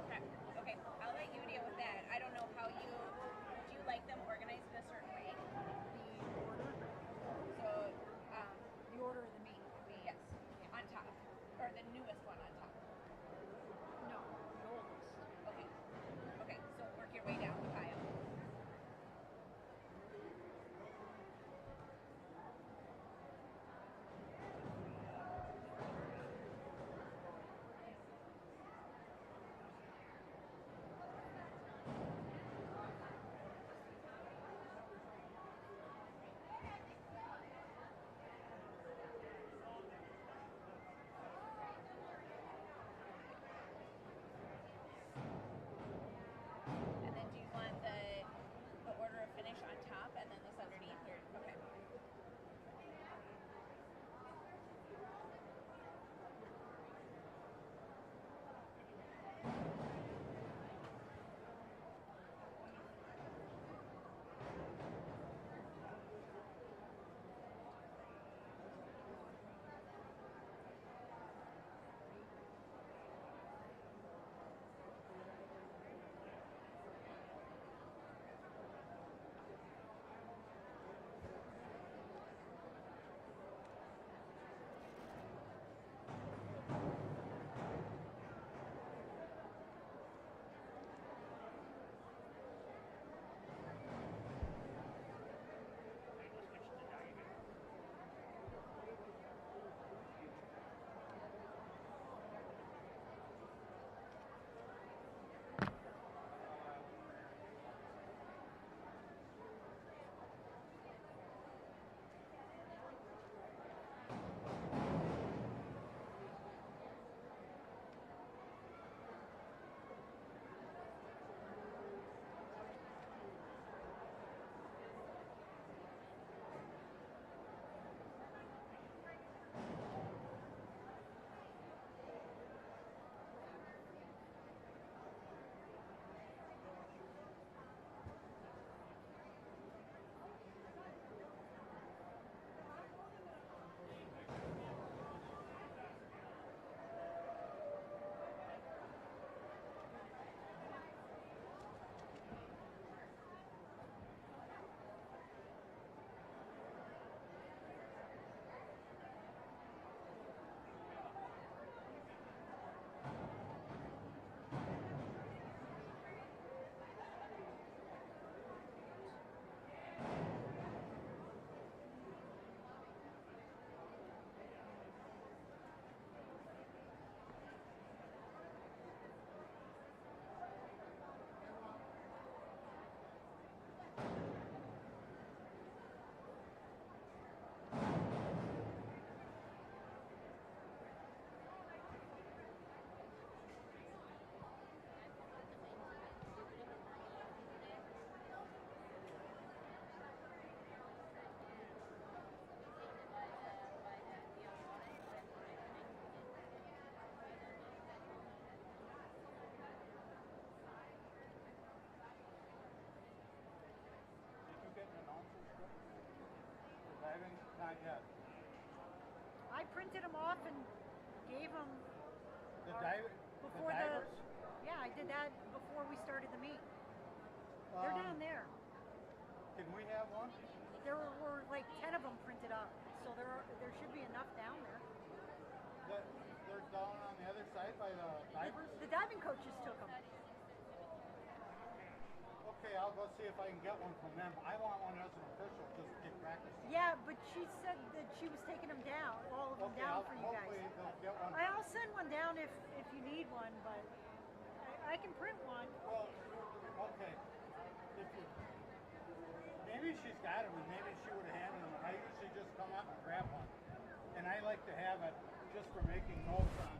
man. Okay, I'll let you deal with that. I don't know how you, do you like them organized in a certain way? The order, So, the order of the meat. yes, on top, or the newest one on top. No, the oldest. Okay, so work your way down the pile. printed them off and gave them The diver, before the divers? Yeah, I did that before we started the meet. They're down there. Can we have one? There were like 10 of them printed up, so there should be enough down there. They're down on the other side by the divers? The diving coaches took them. Okay, I'll go see if I can get one from them. I want one as an official just to get practice. Yeah, but she said that she was taking them down, all of them Okay, down for you guys. hopefully they'll get one. I'll send one down if you need one, but I can print one. Well, okay. Maybe she's got them, and maybe she would have handed them. I usually just come up and grab one. And I like to have it just for making notes on.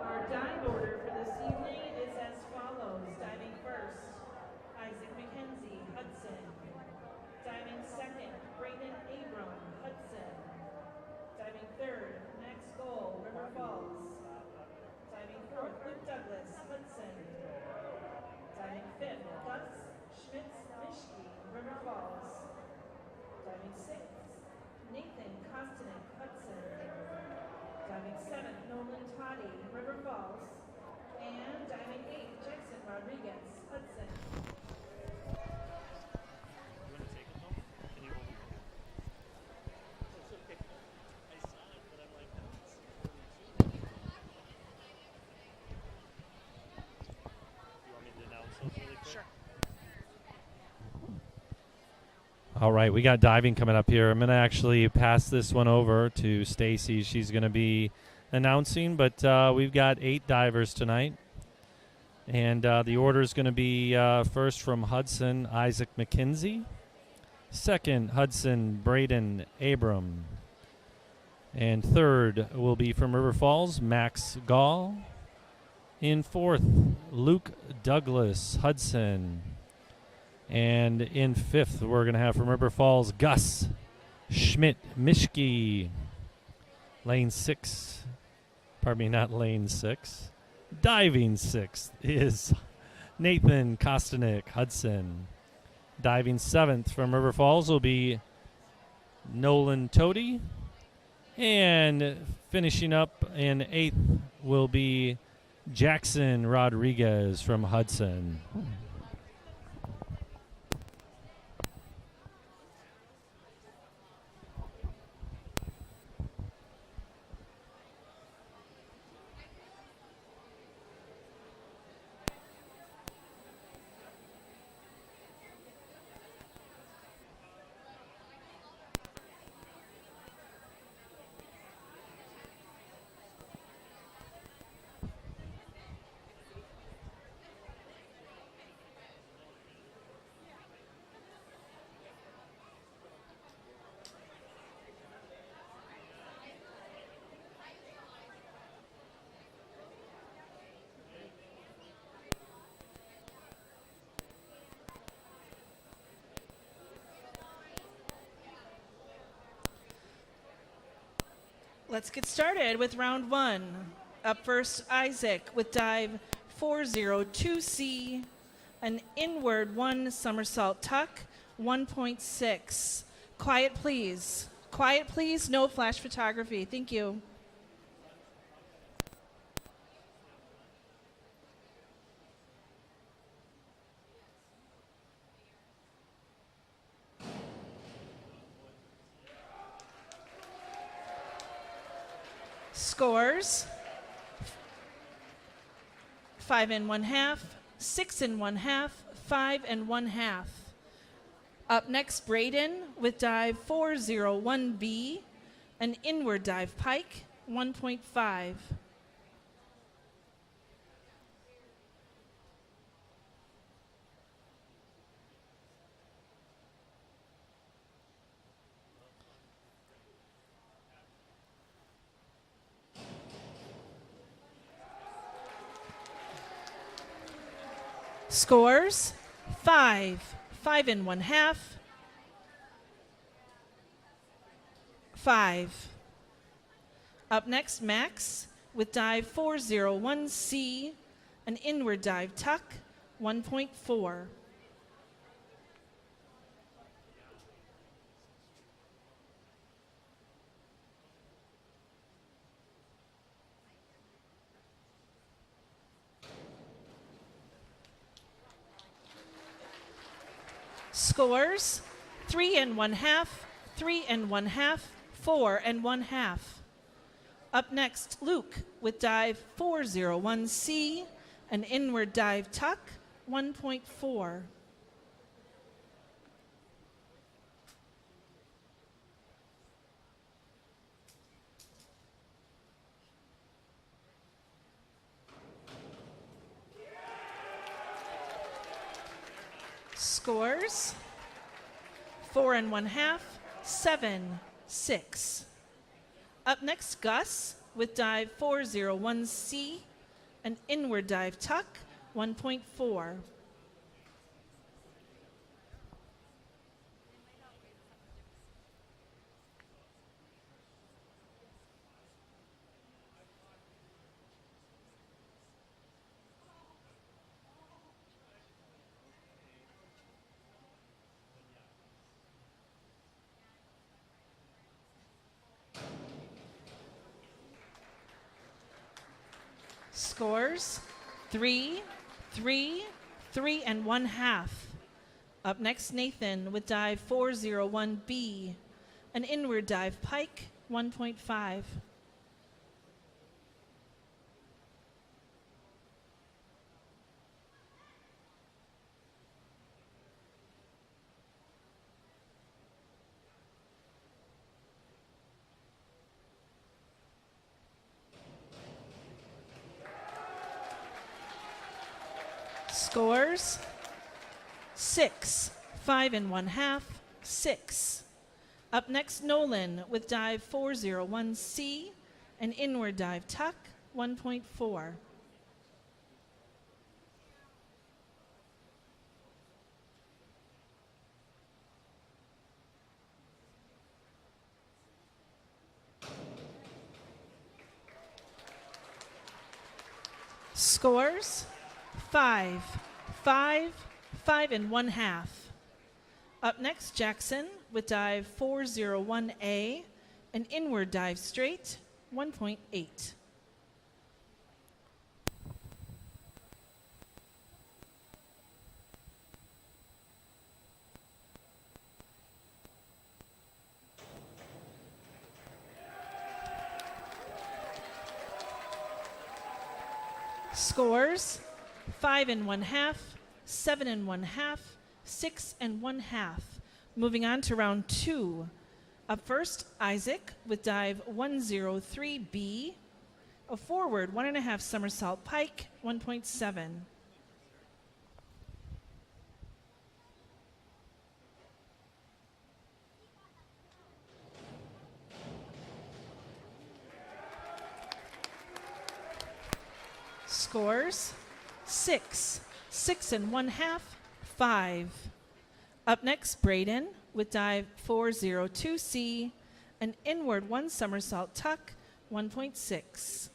Our dive order for this evening is as follows. Diving first, Isaac McKenzie, Hudson. Diving second, Brayden Abram, Hudson. Diving third, Max Goal, River Falls. Diving fourth, Luke Douglas, Hudson. Diving fifth, Gus Schmitz-Mischke, River Falls. Diving sixth, Nathan Kostanek, Hudson. Diving seventh, Nolan Toddy, River Falls. And diving eighth, Jackson Rodriguez, Hudson. You want to take it home? Can you hold it? It's okay. I saw it, but I'm like, that's really too. You want me to announce those really quick? Sure. All right, we got diving coming up here. I'm going to actually pass this one over to Stacy. She's going to be announcing, but we've got 8 divers tonight. And the order is going to be first from Hudson, Isaac McKenzie. Second, Hudson, Brayden Abram. And third will be from River Falls, Max Gall. In fourth, Luke Douglas, Hudson. And in fifth, we're going to have from River Falls, Gus Schmidt-Mischke. Lane 6. Pardon me, not lane 6. Diving 6th is Nathan Kostanek, Hudson. Diving 7th from River Falls will be Nolan Tody. And finishing up in 8th will be Jackson Rodriguez from Hudson. Let's get started with round 1. Up first, Isaac with dive 402C, an inward 1 somersault tuck, 1.6. Quiet, please. Quiet, please. No flash photography. Thank you. Scores 5 1/2, 6 1/2, 5 1/2. Up next, Braden with dive 401B, an inward dive pike, 1.5. Scores 5 1/2, 5. Up next, Max with dive 401C, an inward dive tuck, 1.4. Scores 3 1/2, 3 1/2, 4 1/2. Up next, Luke with dive 401C, an inward dive tuck, 1.4. Scores 4 1/2, 7, 6. Up next, Gus with dive 401C, an inward dive tuck, 1.4. Scores 3, 3, 3 1/2. Up next, Nathan with dive 401B, an inward dive pike, 1.5. Scores 6, 5 1/2, 6. Up next, Nolan with dive 401C, an inward dive tuck, 1.4. Scores 5, 5, 5 1/2. Up next, Jackson with dive 401A, an inward dive straight, 1.8. Scores 5 1/2, 7 1/2, 6 1/2. Moving on to round 2. Up first, Isaac with dive 103B, a forward 1.5 somersault pike, 1.7. Scores 6, 6 1/2, 5. Up next, Braden with dive 402C, an inward 1 somersault tuck, 1.6.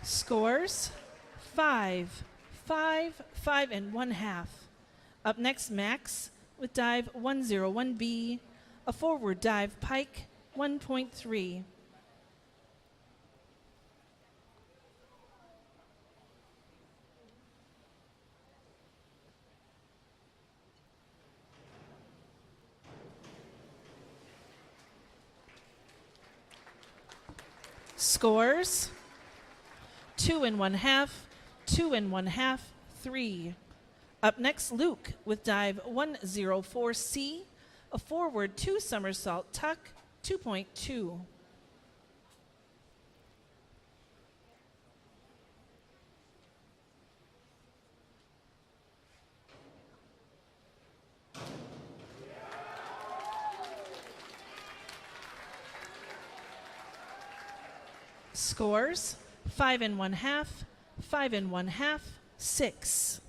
Scores 5, 5, 5 and 1/2. Up next, Max with dive 101B, a forward dive pike 1.3. Scores 2 and 1/2, 2 and 1/2, 3. Up next, Luke with dive 104C, a forward 2 somersault tuck 2.2. Scores 5 and 1/2, 5 and 1/2, 6.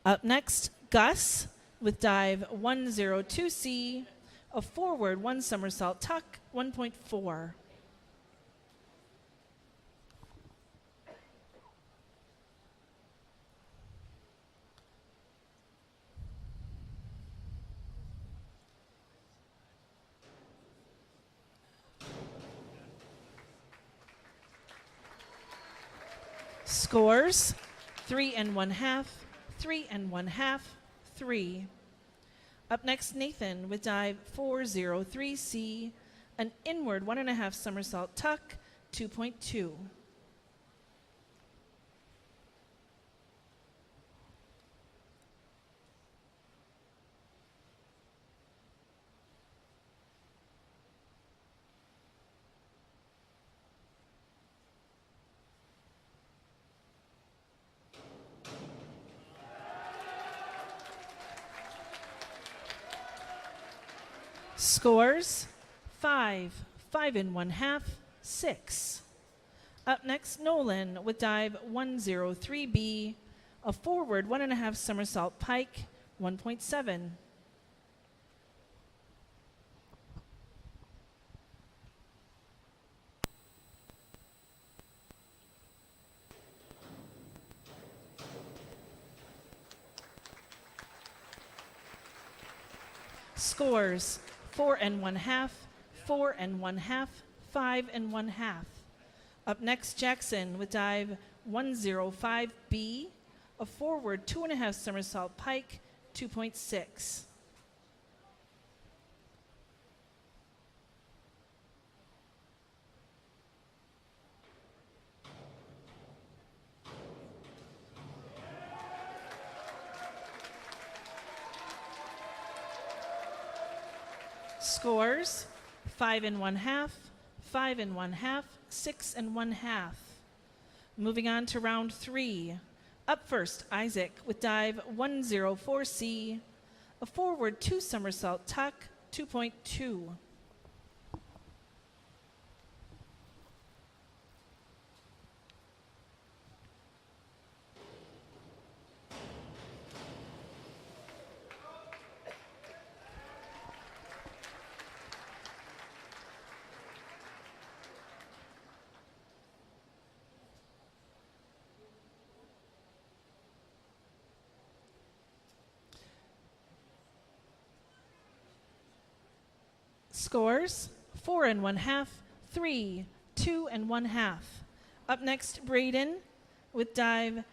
Up next, Gus with dive 102C, a forward 1 somersault tuck 1.4. Scores 3 and 1/2, 3 and 1/2, 3. Up next, Nathan with dive 403C, an inward 1.5 somersault tuck 2.2. Scores 5, 5 and 1/2, 6. Up next, Nolan with dive 103B, a forward 1.5 somersault pike 1.7. Scores 4 and 1/2, 4 and 1/2, 5 and 1/2. Up next, Jackson with dive 105B, a forward 2.5 somersault pike 2.6. Scores 5 and 1/2, 5 and 1/2, 6 and 1/2. Moving on to round 3. Up first, Isaac with dive 104C, a forward 2 somersault tuck 2.2. Scores 4 and 1/2, 3, 2 and 1/2. Up next, Braden with dive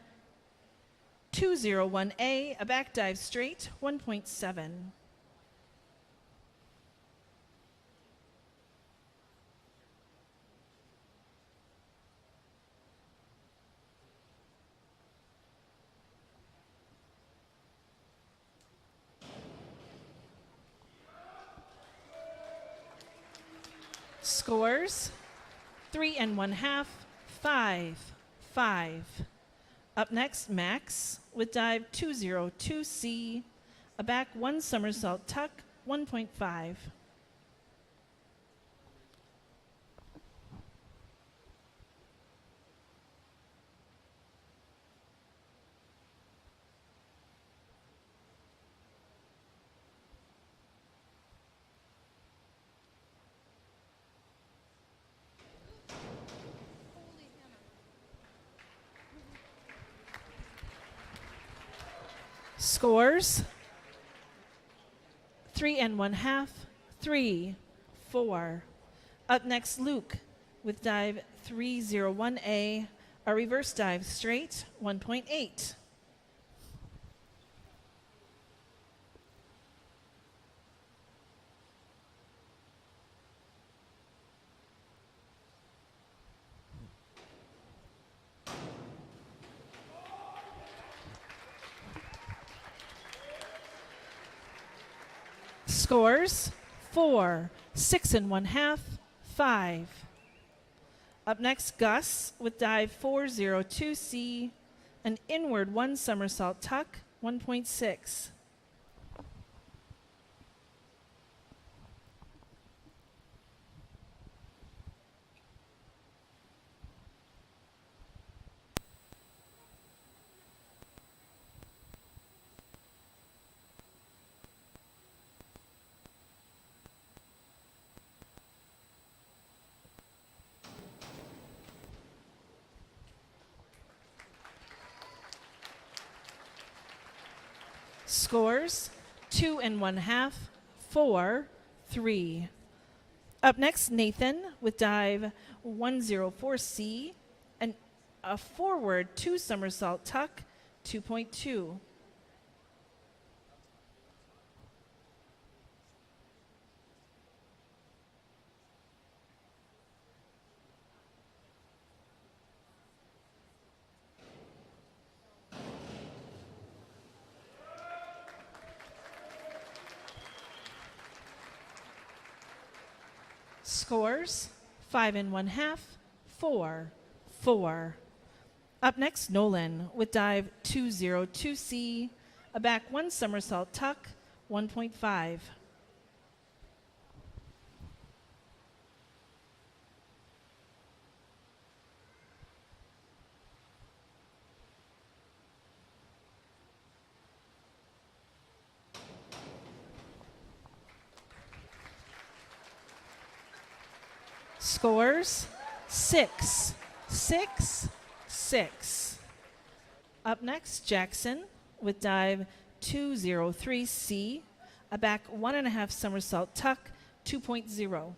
201A, a back dive straight 1.7. Scores 3 and 1/2, 5, 5. Up next, Max with dive 202C, a back 1 somersault tuck 1.5. Scores 3 1/2, 3, 4. Up next, Luke with dive 301A, a reverse dive straight, 1.8. Scores 4, 6 1/2, 5. Up next, Gus with dive 402C, an inward 1 somersault tuck, 1.6. Scores 2 1/2, 4, 3. Up next, Nathan with dive 104C and a forward 2 somersault tuck, 2.2. Scores 5 1/2, 4, 4. Up next, Nolan with dive 202C, a back 1 somersault tuck, 1.5. Scores 6, 6, 6. Up next, Jackson with dive 203C, a back 1.5 somersault tuck, 2.0.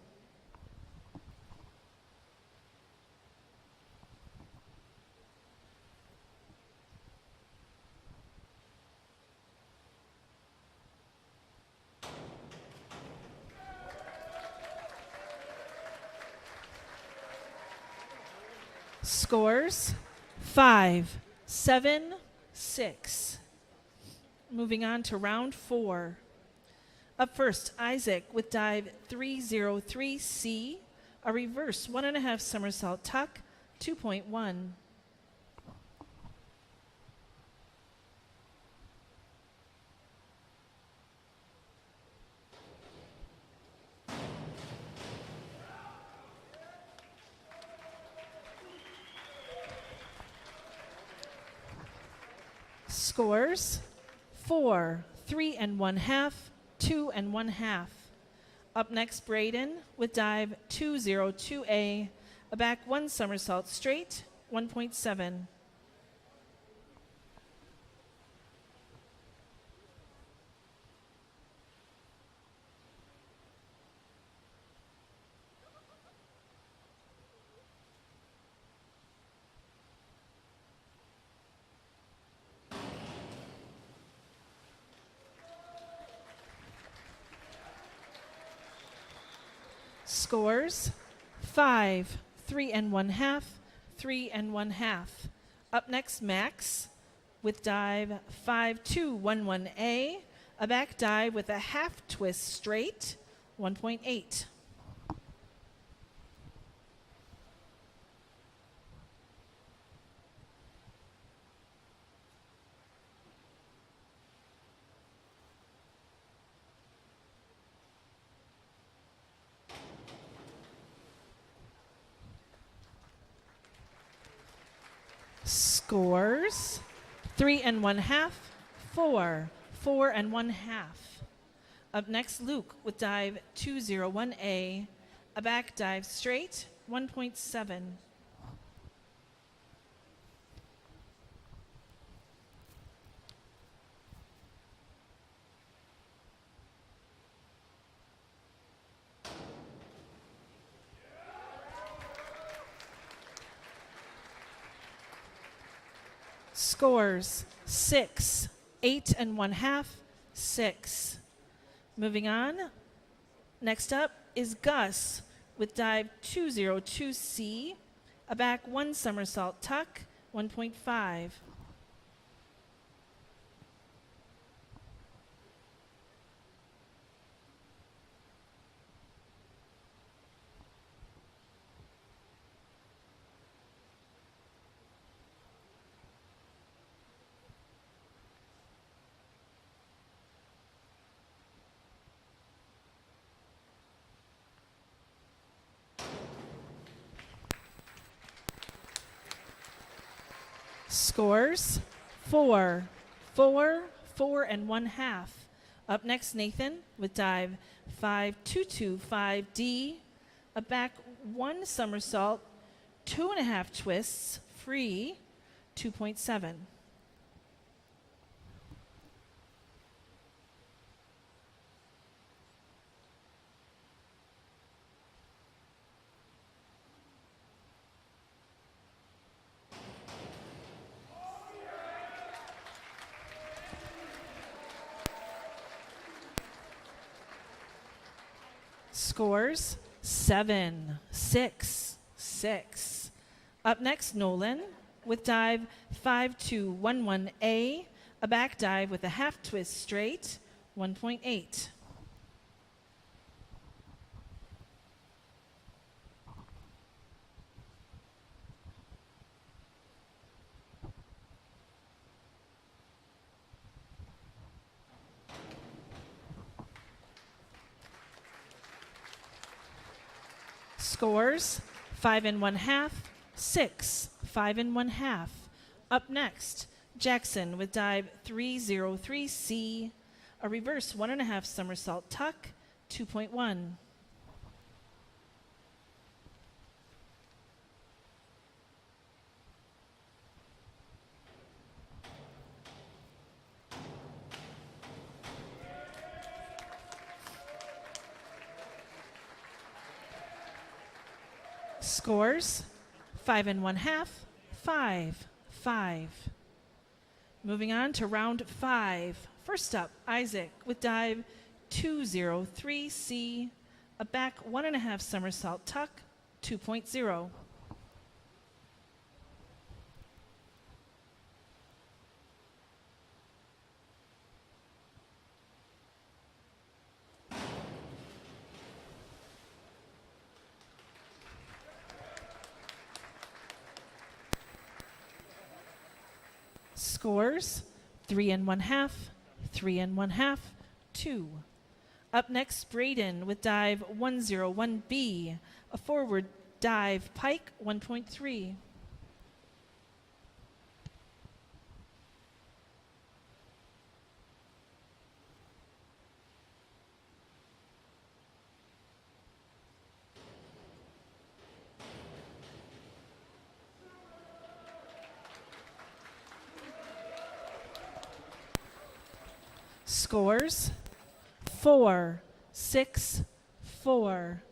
Scores 5, 7, 6. Moving on to round 4. Up first, Isaac with dive 303C, a reverse 1.5 somersault tuck, 2.1. Scores 4, 3 1/2, 2 1/2. Up next, Braden with dive 202A, a back 1 somersault straight, 1.7. Scores 5, 3 1/2, 3 1/2. Up next, Max with dive 5211A, a back dive with a half twist straight, 1.8. Scores 3 1/2, 4, 4 1/2. Up next, Luke with dive 201A, a back dive straight, 1.7. Scores 6, 8 and 1/2, 6. Moving on. Next up is Gus with dive 202C, a back 1 somersault tuck, 1.5. Scores 4, 4, 4 and 1/2. Up next, Nathan with dive 5225D, a back 1 somersault, 2.5 twists, free, 2.7. Scores 7, 6, 6. Up next, Nolan with dive 5211A, a back dive with a half twist straight, 1.8. Scores 5 and 1/2, 6, 5 and 1/2. Up next, Jackson with dive 303C, a reverse 1.5 somersault tuck, 2.1. Scores 5 and 1/2, 5, 5. Moving on to round 5. First up, Isaac with dive 203C, a back 1.5 somersault tuck, 2.0. Scores 3 and 1/2, 3 and 1/2, 2. Up next, Braden with dive 101B, a forward dive pike, 1.3. Scores 4, 6, 4.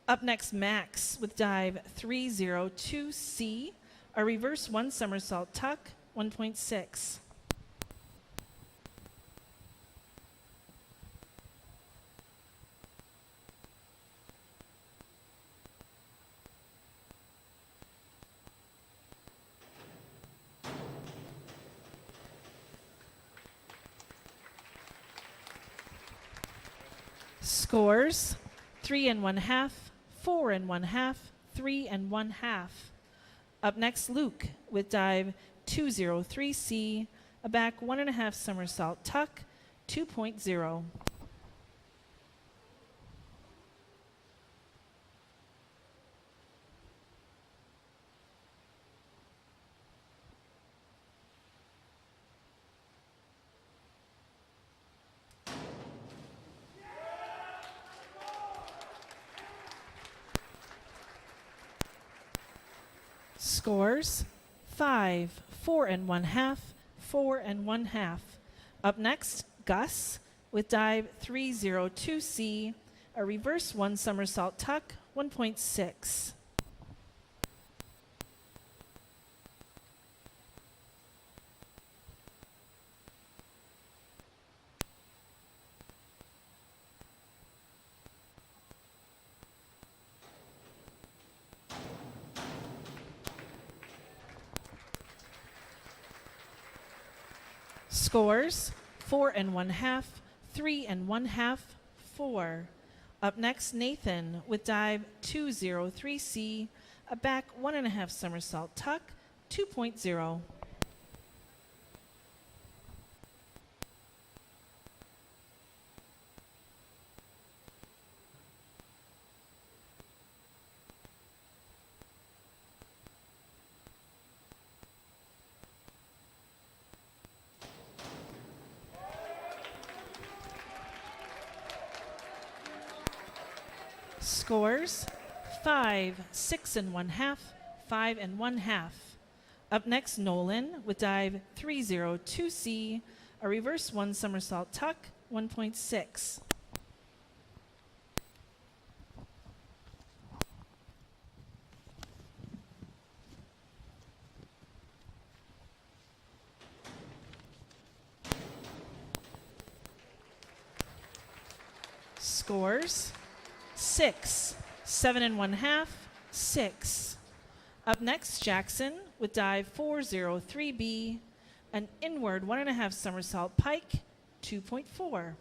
Up next, Max with dive 302C, a reverse 1 somersault tuck, 1.6. Scores 3 and 1/2, 4 and 1/2, 3 and 1/2. Up next, Luke with dive 203C, a back 1.5 somersault tuck, 2.0. Scores 5, 4 and 1/2, 4 and 1/2. Up next, Gus with dive 302C, a reverse 1 somersault tuck, 1.6. Scores 4 1/2, 3 1/2, 4. Up next, Nathan with dive 203C, a back 1.5 somersault tuck, 2.0. Scores 5 6 1/2, 5 1/2. Up next, Nolan with dive 302C, a reverse 1 somersault tuck, 1.6. Scores 6 7 1/2, 6. Up next, Jackson with dive 403B, an inward 1.5 somersault pike, 2.4.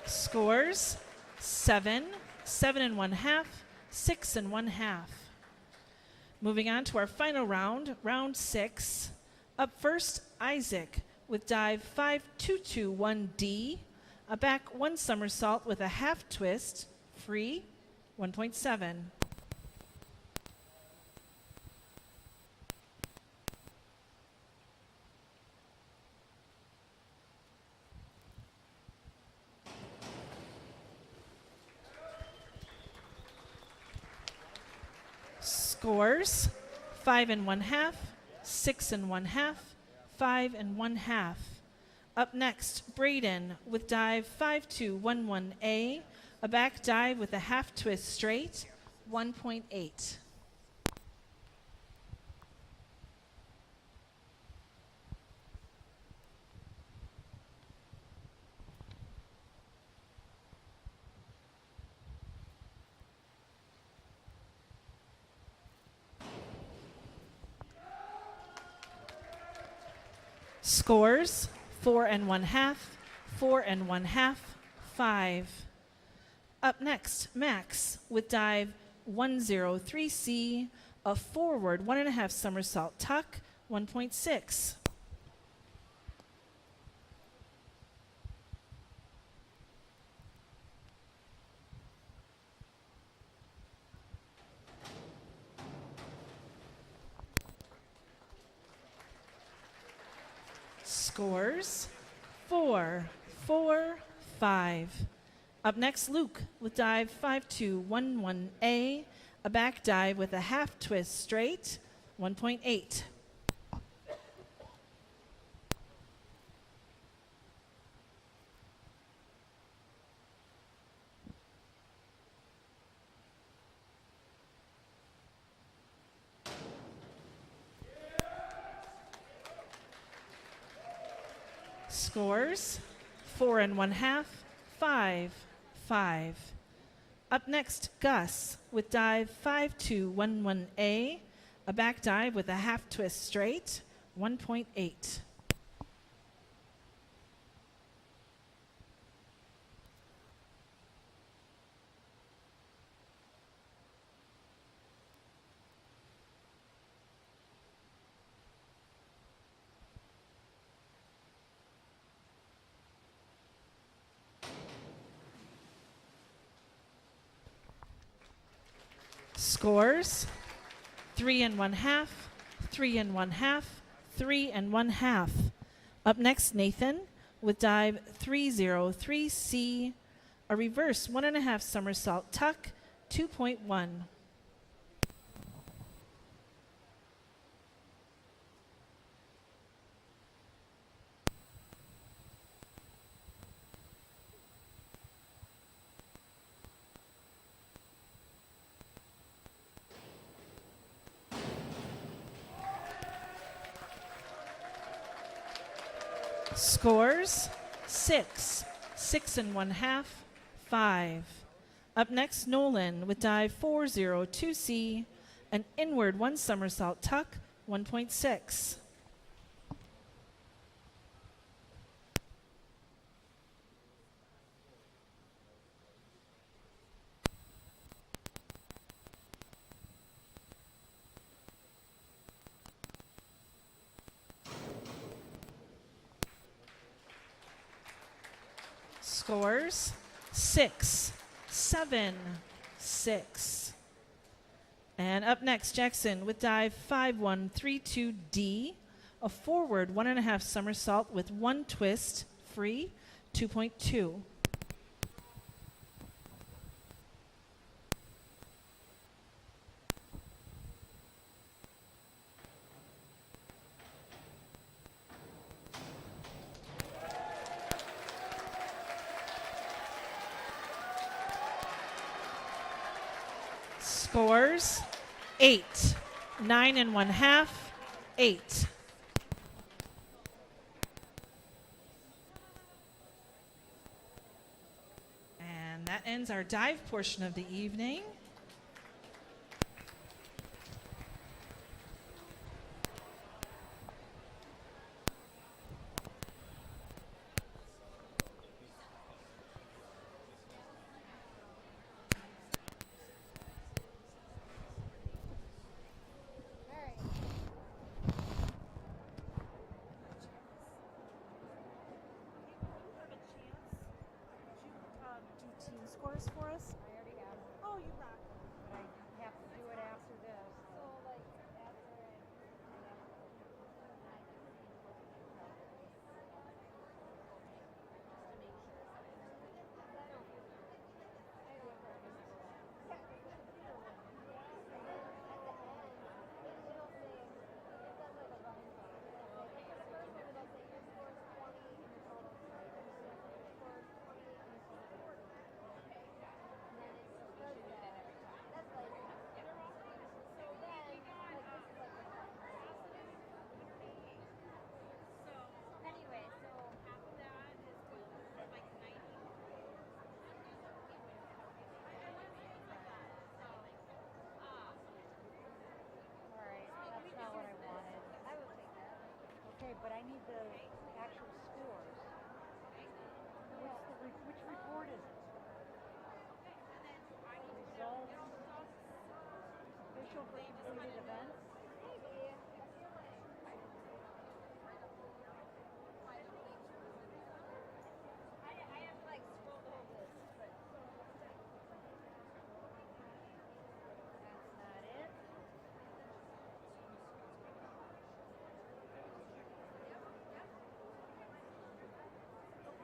Scores 7 7 1/2, 6 1/2. Moving on to our final round, round 6. Up first, Isaac with dive 5221D, a back 1 somersault with a half twist, free, 1.7. Scores 5 1/2, 6 1/2, 5 1/2. Up next, Braden with dive 5211A, a back dive with a half twist straight, 1.8. Scores 4 1/2, 4 1/2, 5. Up next, Max with dive 103C, a forward 1.5 somersault tuck, 1.6. Scores 4 4 5. Up next, Luke with dive 5211A, a back dive with a half twist straight, 1.8. Scores 4 1/2, 5 5. Up next, Gus with dive 5211A, a back dive with a half twist straight, 1.8. Scores 3 1/2, 3 1/2, 3 1/2. Up next, Nathan with dive 303C, a reverse 1.5 somersault tuck, 2.1. Scores 6, 6.5, 5. Up next, Nolan with dive 402C, an inward 1 somersault tuck, 1.6. Scores 6, 7, 6. And up next, Jackson with dive 5132D, a forward 1.5 somersault with 1 twist, free, 2.2. Scores 8, 9.5, 8. And that ends our dive portion of the evening. Scores for us? I already have. Oh, you rock. But I have to do it after this. So, like, after but I need the actual scores. Which report is it?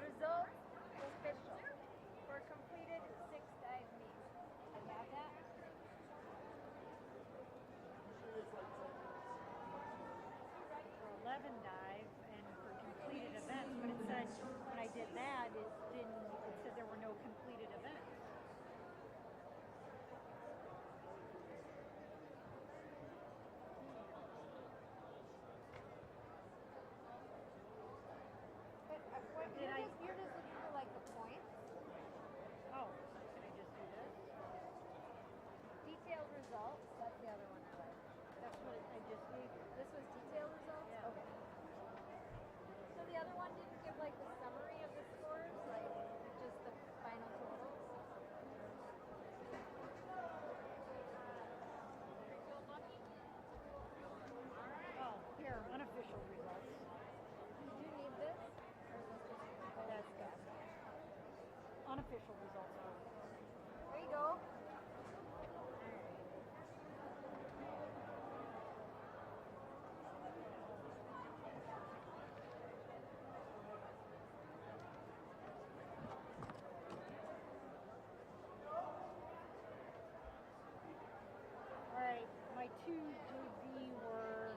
Results, official for completed events. Results official for completed 6 dive meets. I have that. For 11 dive and for completed events, but it said when I did that, it said there were no completed events. You're just looking for like the points. Oh, can I just do this? Detailed results. That's the other one I like. That's what I just gave you. This was detailed results? Yeah. Okay. So the other one didn't give like the summary of the scores, like just the final totals? Oh, here, unofficial results. Do you need this? Or is this just That's good. Unofficial results. There you go. All right, my two JV were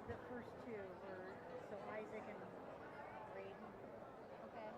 the first two were so Isaac and Braden. Okay.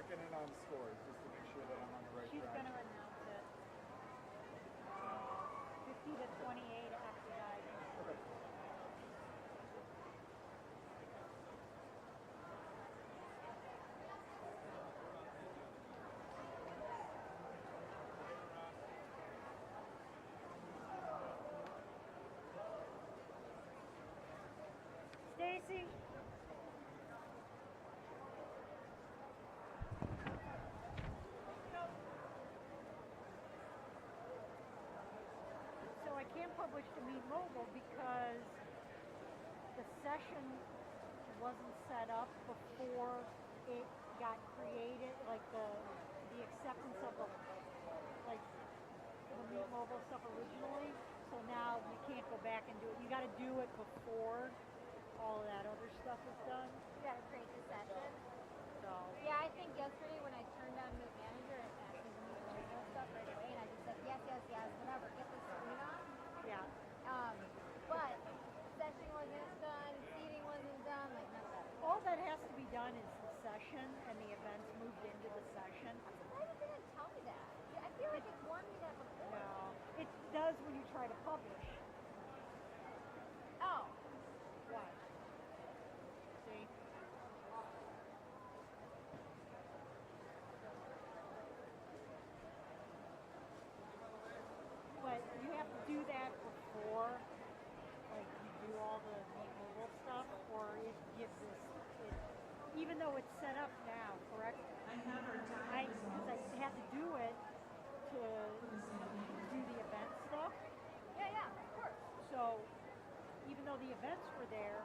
checking in on scores just to make sure that I'm on the right She's track. going to announce it. 50 to 28 after diving. Okay. Stacy. So I can't publish the Meet Mobile because the session wasn't set up before it got created, like the acceptance of the Meet Mobile stuff originally. So now you can't go back and do it. You got to do it before all of that other stuff is done. You gotta create the session. So Yeah, I think yesterday when I turned on Move Manager, it asked me to move logo stuff right away, and I just said yes, yes, yes, whatever, get the screen on. yeah. But session wasn't done, seating wasn't done, like none of that. All that has to be done is the session and the events moved into the session. Why did they didn't tell me that? I feel like it's warned me that before. No, it does when you try to publish. Oh. Why? See? But you have to do that before, like, you do all the Meet Mobile stuff, or it gives us, even though it's set up now, correct? Because I had to do it to do the event stuff. Yeah, yeah, of course. So even though the events were there,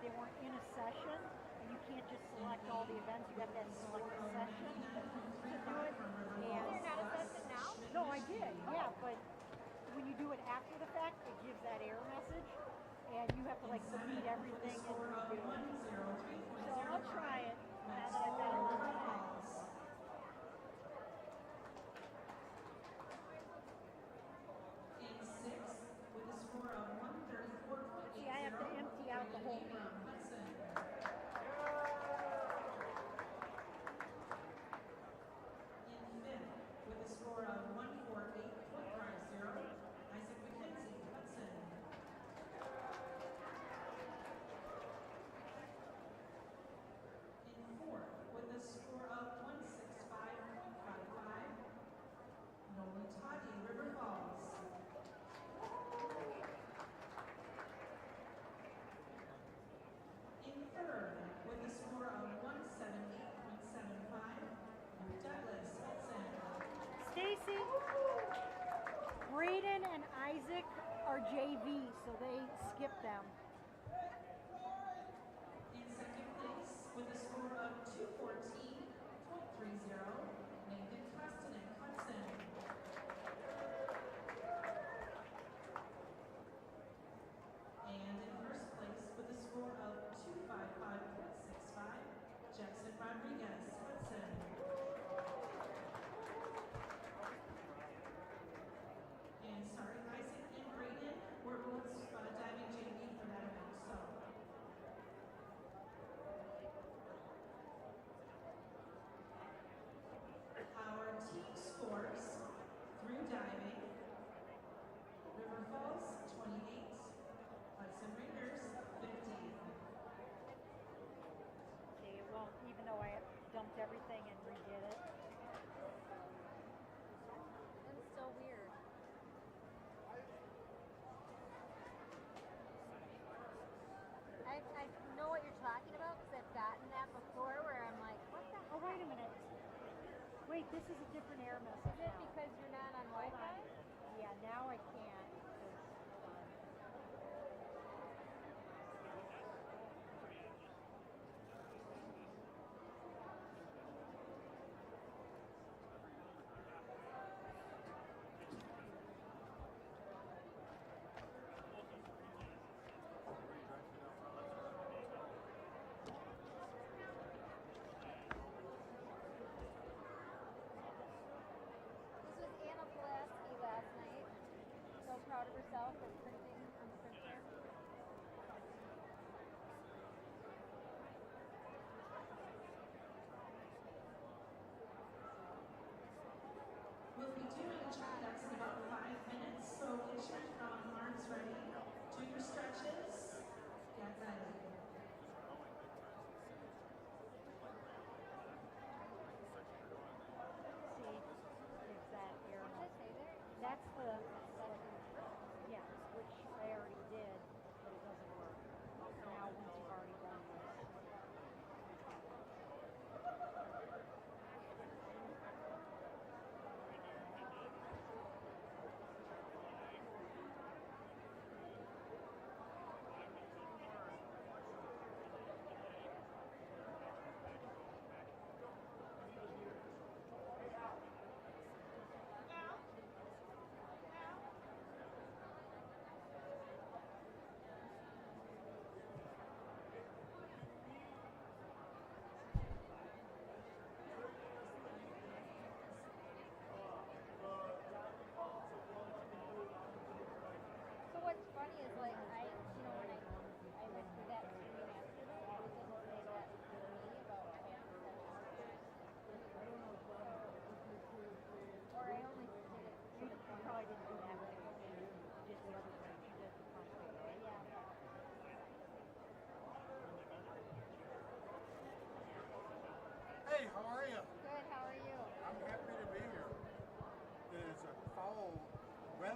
they weren't in a session, and you can't just select all the events. You have to select a session to do it. And Is there not a session now? no, I did, yeah, but when you do it after the fact, it gives that error message, and you have to like delete everything and redo it. So I'll try it now that I've got it on. See, I have to empty out the whole room. With a score of 148.50, Isaac McKenzie, Hudson. In fourth, with a score of 165.55, Nolan Toddy, River Falls. In third, with a score of 178.75, Douglas Hudson. Stacy, Braden and Isaac are JV, so they skip them. In second place, with a score of 214.30, Nathan Kostanek, Hudson. And in first place, with a score of 255.65, Jackson Rodriguez, Hudson. And sorry, Isaac and Braden were both diving JV for that event, so. Our team scores through diving: River Falls 28, Hudson Rangers 15. See, it won't, even though I dumped everything and redid it. That's so weird. I know what you're talking about because I've gotten that before where I'm like, what the Oh, wait a minute. Wait, this is a different error message. Is it now. because you're not on Hold Wi-Fi? on. Yeah, now I can't. This was Anna Pulaski last night.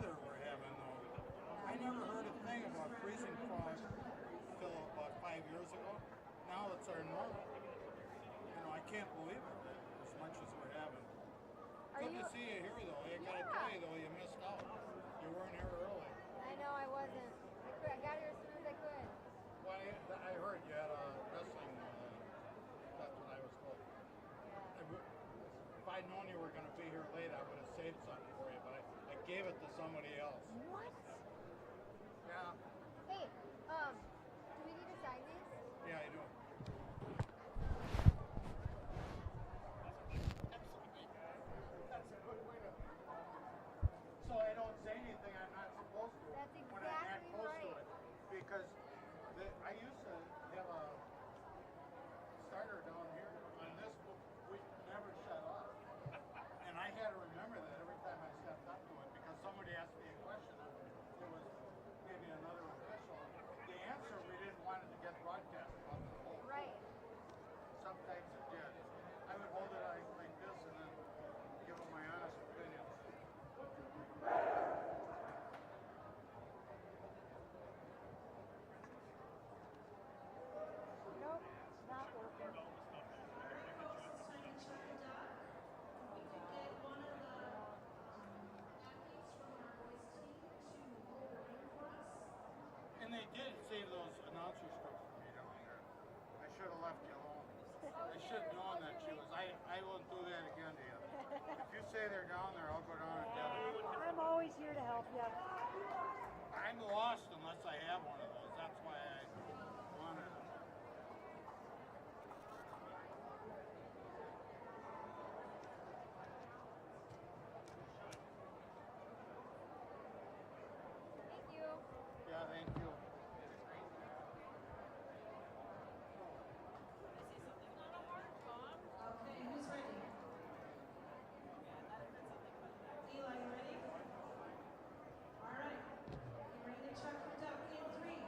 weather we're having, though. I never heard a thing about freezing frost until about 5 years ago. Now it's our normal. You know, I can't believe it as much as we're having. Good to see you here, though. I gotta tell you, though, you missed out. You weren't here early. I know I wasn't. I got here as soon as I could. Well, I heard you had a wrestling. That's what I was told. If I'd known you were going to be here late, I would have saved something for you, but I gave it to somebody else. What? Yeah. Hey, do we need to sign these? Yeah, I do. That's a good way to. So I don't say anything I'm not supposed to. That's when I'm that exactly close right. to it. Because I used to have a starter down here on this book. We never shut off. And I had to remember that every time I stepped up to it because somebody asked me a question. It was maybe another official. The answer we didn't want it to get broadcast about the whole. Right. Sometimes it did. I would hold it like this and then give them my honest opinions. Nope, not working. And they did save those announcer strips for me down there. I should have left you alone. I should have known that she was. I won't do that again to you. If you say they're down there, I'll go down and get them. I'm always here to help you. I'm lost unless I have one of those. That's why I wanted them. Thank you. Yeah, thank you. Okay, who's ready? Eli, you ready? All right. You ready to check her duck in 3,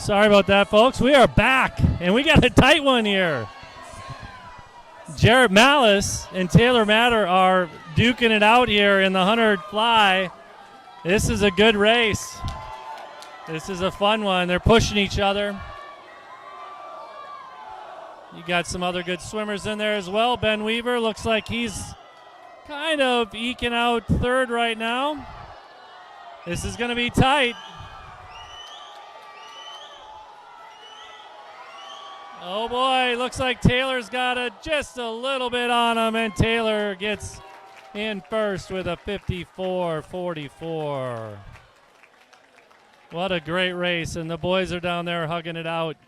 Sorry about that, folks. We are back, and we got a tight one here. Jarrett Malice and Taylor Matter are duking it out here in the 100 fly. This is a good race. This is a fun one. They're pushing each other. You got some other good swimmers in there as well. Ben Weaver looks like he's kind of eking out third right now. This is going to be tight. Oh boy, looks like Taylor's got just a little bit on him, and Taylor gets in first with a 54-44. What a great race, and the boys are down there hugging it out.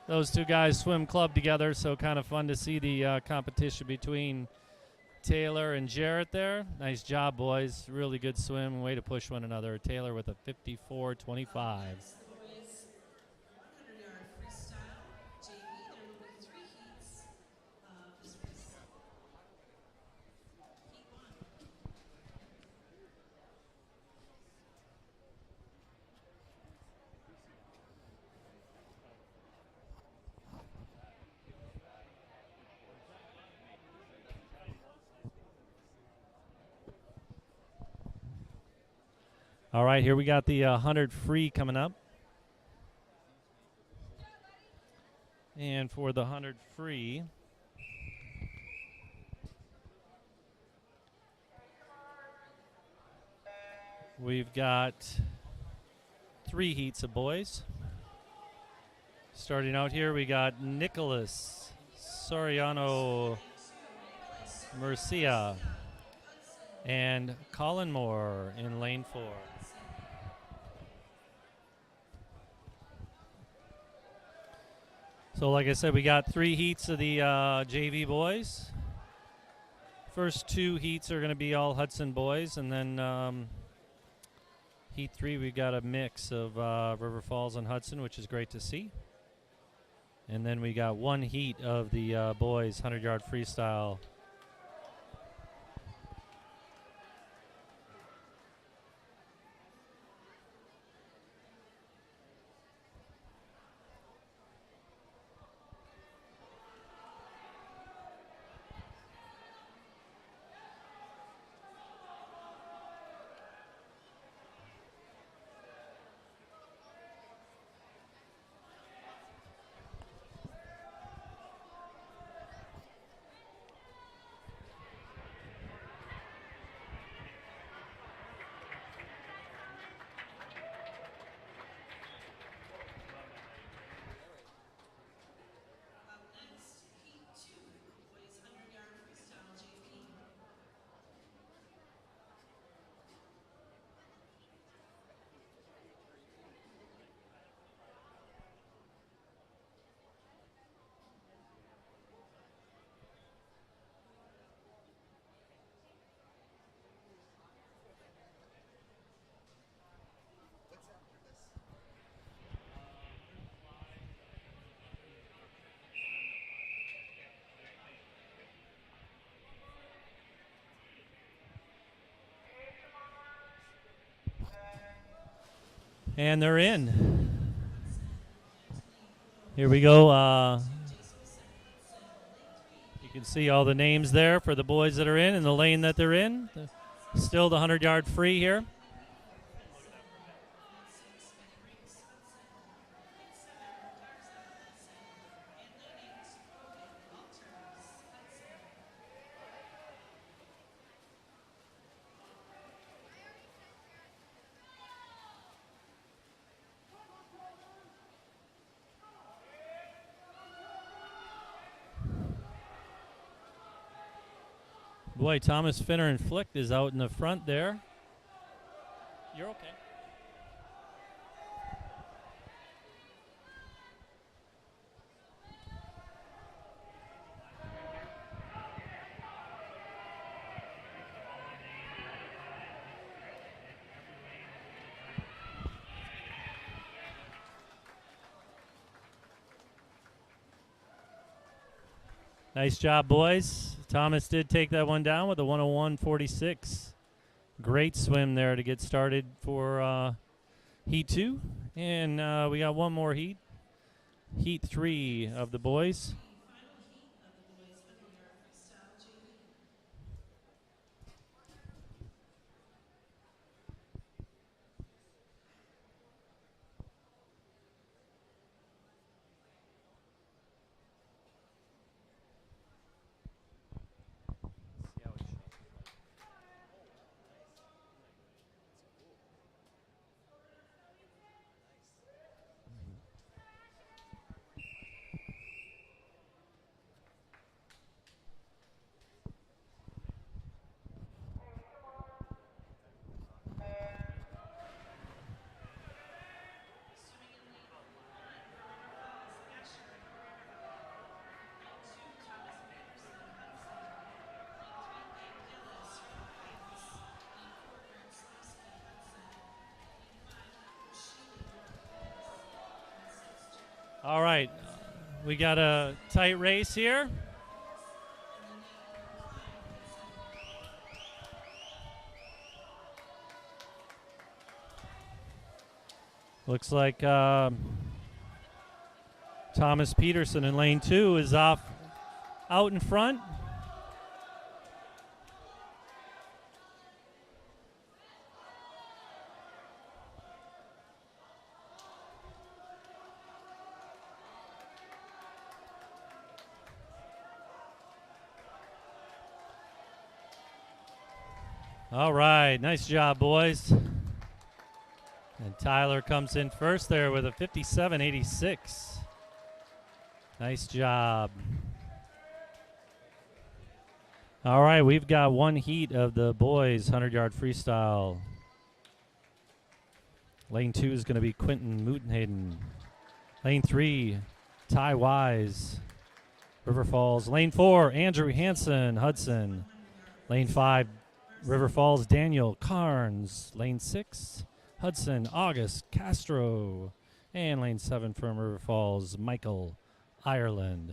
Those two guys swim club together, so kind of fun to see the competition between Taylor and Jarrett there. Nice job, boys. Really good swim. Way to push one another. Taylor with a 54-25. All right, here we got the 100 free coming up. And for the 100 free, we've got 3 heats of boys. Starting out here, we got Nicholas Soriano Murcia and Colin Moore in lane 4. So like I said, we got 3 heats of the JV boys. First 2 heats are going to be all Hudson boys, and then heat 3 we got a mix of River Falls and Hudson, which is great to see. And then we got 1 heat of the boys 100-yard freestyle. And they're in. Here we go. You can see all the names there for the boys that are in and the lane that they're in. Still the 100-yard free here. Boy, Thomas Finner and Flick is out in the front there. You're okay. Nice job, boys. Thomas did take that one down with a 101.46. Great swim there to get started for Heat 2. And we got one more heat. Heat 3 of the boys. Final heat of the boys 100-yard freestyle JV. Swimming in lane 1 for River Falls, Asher and Guerrero. Lane 2, Thomas Peterson, Hudson. Lane 3, Nick Gillis, River Falls. Lane 4, Grant Slawski, Hudson. Lane 5, Hunter Sheely, River Falls. Lane 6, Jack. All right. We got a tight race here. And then lane number 5, Hudson. Looks like Thomas Peterson in lane 2 is off out in front. All right, nice job, boys. And Tyler comes in first there with a 57.86. Nice job. All right, we've got one heat of the boys 100-yard freestyle. Lane 2 is going to be Quentin Mootenhaden. Lane 3, Ty Wise, River Falls. Lane 4, Andrew Hansen, Hudson. Lane 5, River Falls, Daniel Carnes. Lane 6, Hudson, August Castro. And lane 7 from River Falls, Michael Ireland.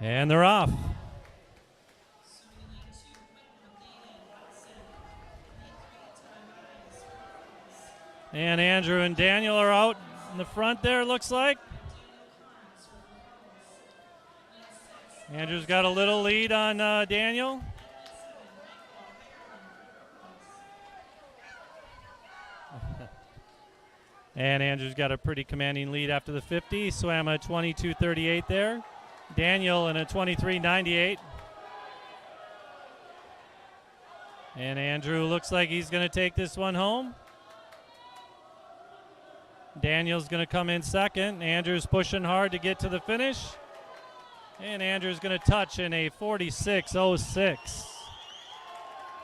And they're off. Swimming in lane 2, Quentin McNaden, Hudson. Lane 3, Ty Wise, River Falls. And Andrew and Daniel are out in the front there, looks like. Daniel Carnes, River Falls. Lane 6, Andrew's got a little lead on Daniel. and lane 7, Michael Ireland, River Falls. And Andrew's got a pretty commanding lead after the 50. Swam a 22.38 there. Daniel in a 23.98. And Andrew looks like he's going to take this one home. Daniel's going to come in second. Andrew's pushing hard to get to the finish. And Andrew's going to touch in a 46.06.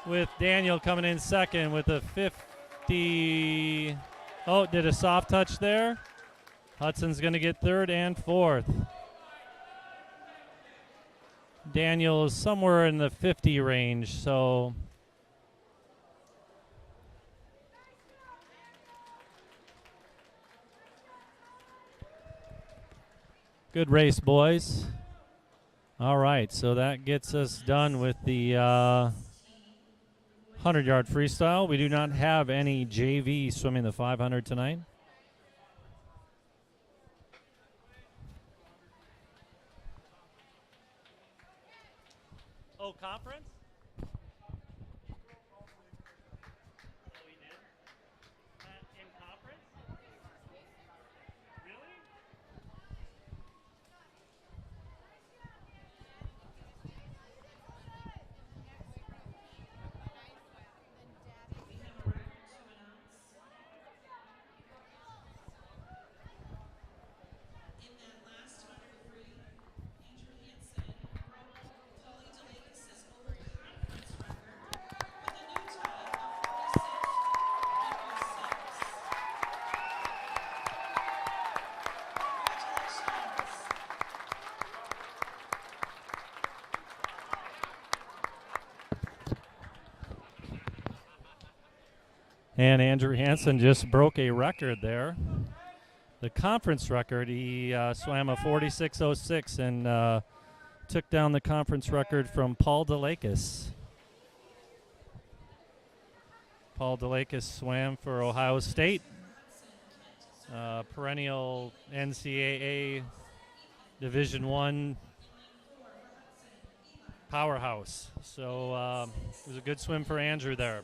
With Daniel coming in second with a 50. Oh, did a soft touch there. Hudson's going to get third and fourth. Daniel is somewhere in the 50 range, so good race, boys. All right, so that gets us done with the 100-yard freestyle. We do not have any JV swimming the 500 tonight. Oh, conference? Oh, we did? In conference? Really? We have a record to announce. In that last 100 free, Andrew Hansen broke Paulie DeLakis' overtime And Andrew Hansen just broke a record there. The conference record, he swam a 46.06 and took down the conference record from Paul DeLakis. Paul DeLakis swam for Ohio State, perennial NCAA Division I powerhouse. So it was a good swim for Andrew there.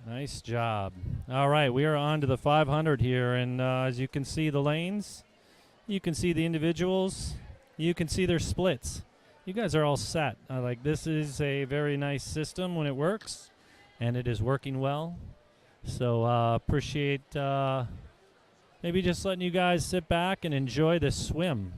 Nice job. All right, we are on to the 500 here, and as you can see the lanes, you can see the individuals, you can see their splits. You guys are all set. Like, this is a very nice system when it works, and it is working well. So appreciate maybe just letting you guys sit back and enjoy this swim.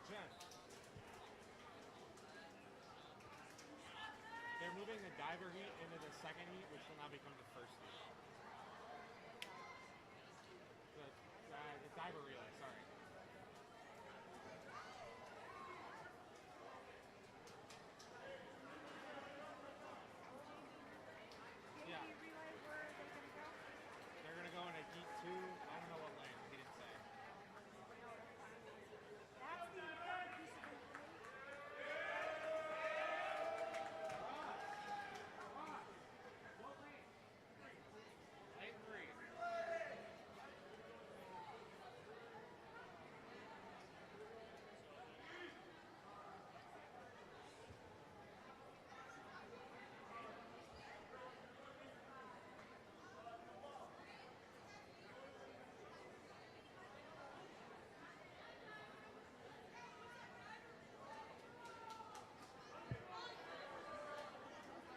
Jen. They're moving the diver heat into the second heat, which will now become the first heat. The diver relay, sorry. Yeah. They're going to go into heat 2. I don't know what lane. He didn't say. That's the important piece of information. Lane 3.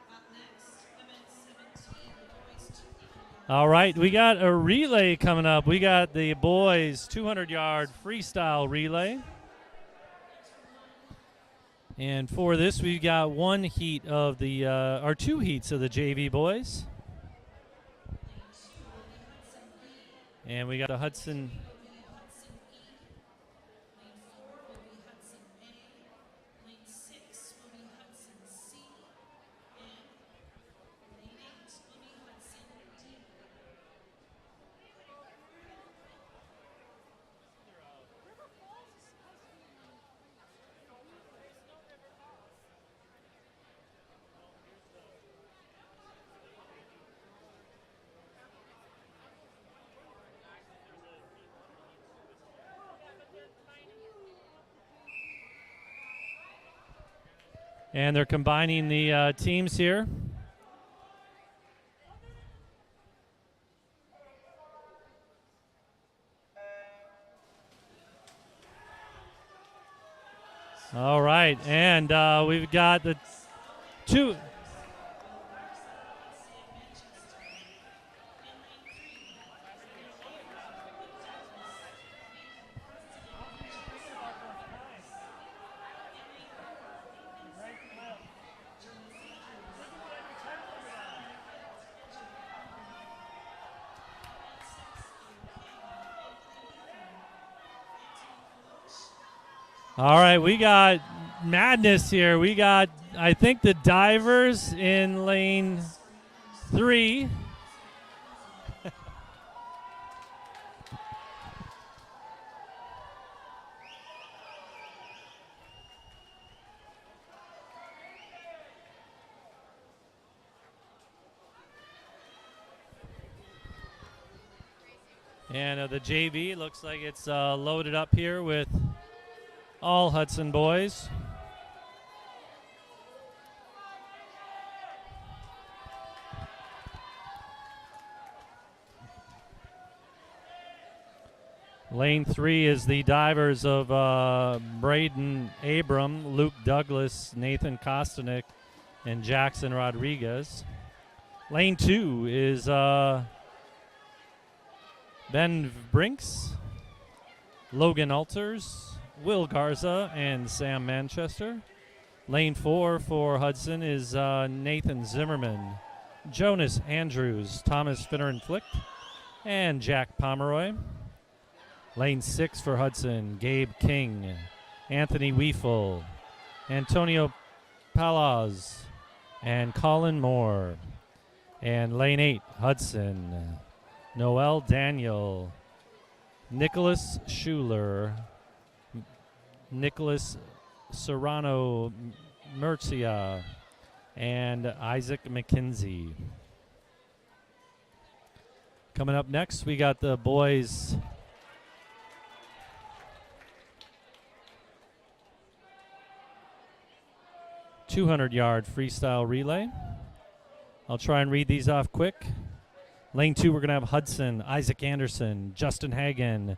Up next, women's 17, boys 200 All right, we got a relay coming up. We got the boys 200-yard freestyle relay. And for this, we've got one heat of the, or two heats of the JV boys. And we got the Hudson. will be Hudson E. Lane 4 will be Hudson A. Lane 6 will be Hudson C. And lane 8 will be Hudson D. And they're combining the teams here. All right, and we've got the two. All right, we got madness here. We got, I think, the divers in lane 3. And the JV looks like it's loaded up here with all Hudson boys. Lane 3 is the divers of Braden Abram, Luke Douglas, Nathan Kostanek, and Jackson Rodriguez. Lane 2 is Ben Brinks, Logan Alters, Will Garza, and Sam Manchester. Lane 4 for Hudson is Nathan Zimmerman, Jonas Andrews, Thomas Finneran-Flick, and Jack Pomeroy. Lane 6 for Hudson, Gabe King, Anthony Weefel, Antonio Palaz, and Colin Moore. And lane 8, Hudson, Noel Daniel, Nicholas Schuler, Nicholas Serrano Murcia, and Isaac McKenzie. Coming up next, we got the boys' 200-yard freestyle relay. I'll try and read these off quick. Lane 2, we're going to have Hudson, Isaac Anderson, Justin Hagen,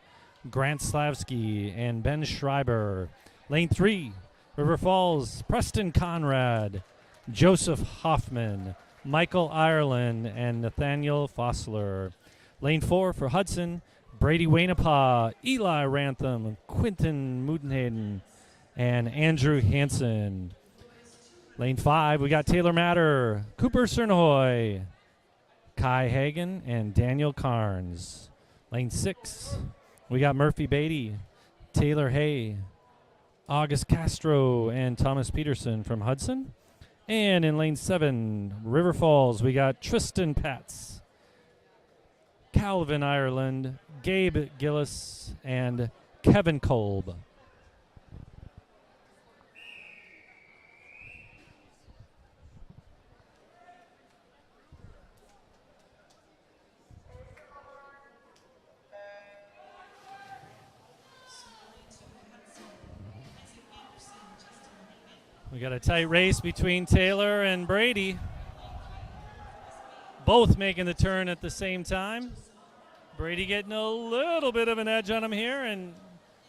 Grant Slavsky, and Ben Schreiber. Lane 3, River Falls, Preston Conrad, Joseph Hoffman, Michael Ireland, and Nathaniel Fossler. Lane 4 for Hudson, Brady Wainapa, Eli Rantham, Quinton Mudenhaden, and Andrew Hansen. Lane 5, we got Taylor Matter, Cooper Cernahoy, Kai Hagen, and Daniel Carnes. Lane 6, we got Murphy Beatty, Taylor Hay, August Castro, and Thomas Peterson from Hudson. And in lane 7, River Falls, we got Tristan Patz, Calvin Ireland, Gabe Gillis, and Kevin Kolb. We got a tight race between Taylor and Brady. Both making the turn at the same time. Brady getting a little bit of an edge on him here, and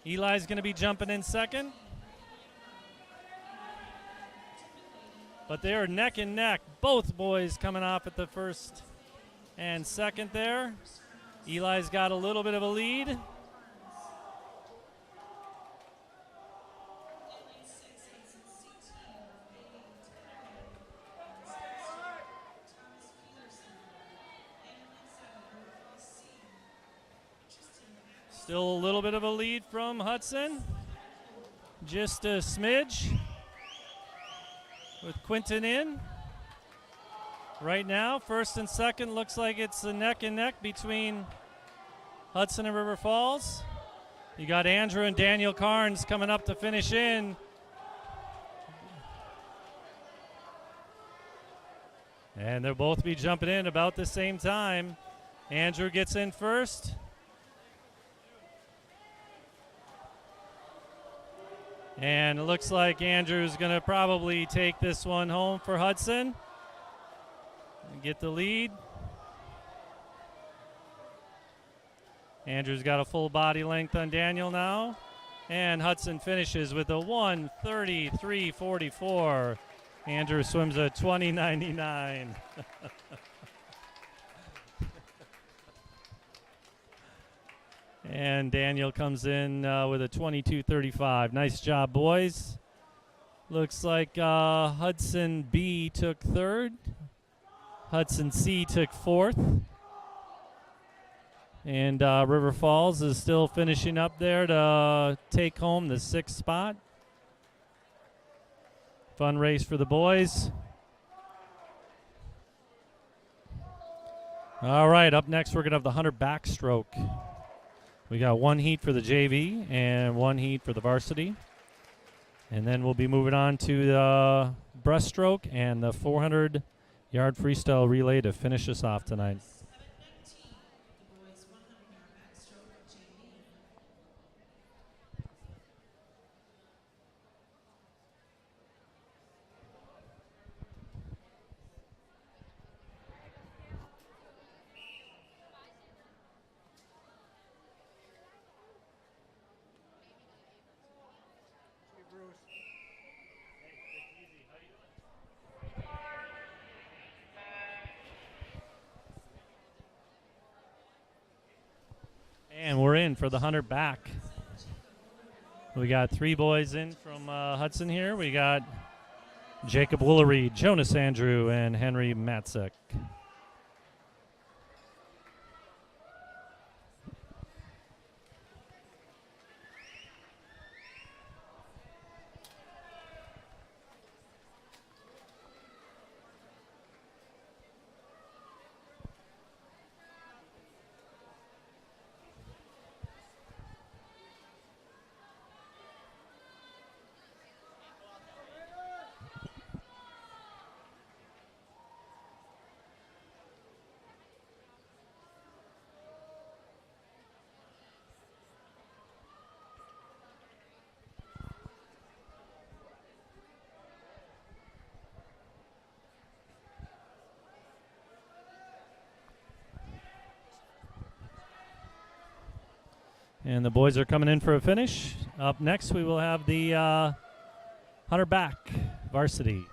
Eli's going to be jumping in second. But they are neck and neck. Both boys coming off at the first and second there. Eli's got a little bit of a lead. Still a little bit of a lead from Hudson. Just a smidge with Quinton in. Right now, first and second looks like it's a neck and neck between Hudson and River Falls. You got Andrew and Daniel Carnes coming up to finish in. And they'll both be jumping in about the same time. Andrew gets in first. And it looks like Andrew's going to probably take this one home for Hudson and get the lead. Andrew's got a full body length on Daniel now. And Hudson finishes with a 1:33.44. Andrew swims a 20.99. And Daniel comes in with a 22.35. Nice job, boys. Looks like Hudson B took third. Hudson C took fourth. And River Falls is still finishing up there to take home the 6th spot. Fun race for the boys. All right, up next we're going to have the 100 backstroke. We got one heat for the JV and one heat for the varsity. And then we'll be moving on to the breaststroke and the 400-yard freestyle relay to finish us off tonight. And we're in for the 100 back. We got 3 boys in from Hudson here. We got Jacob Woolery, Jonas Andrew, and Henry Matzek. And the boys are coming in for a finish. Up next, we will have the 100 back varsity.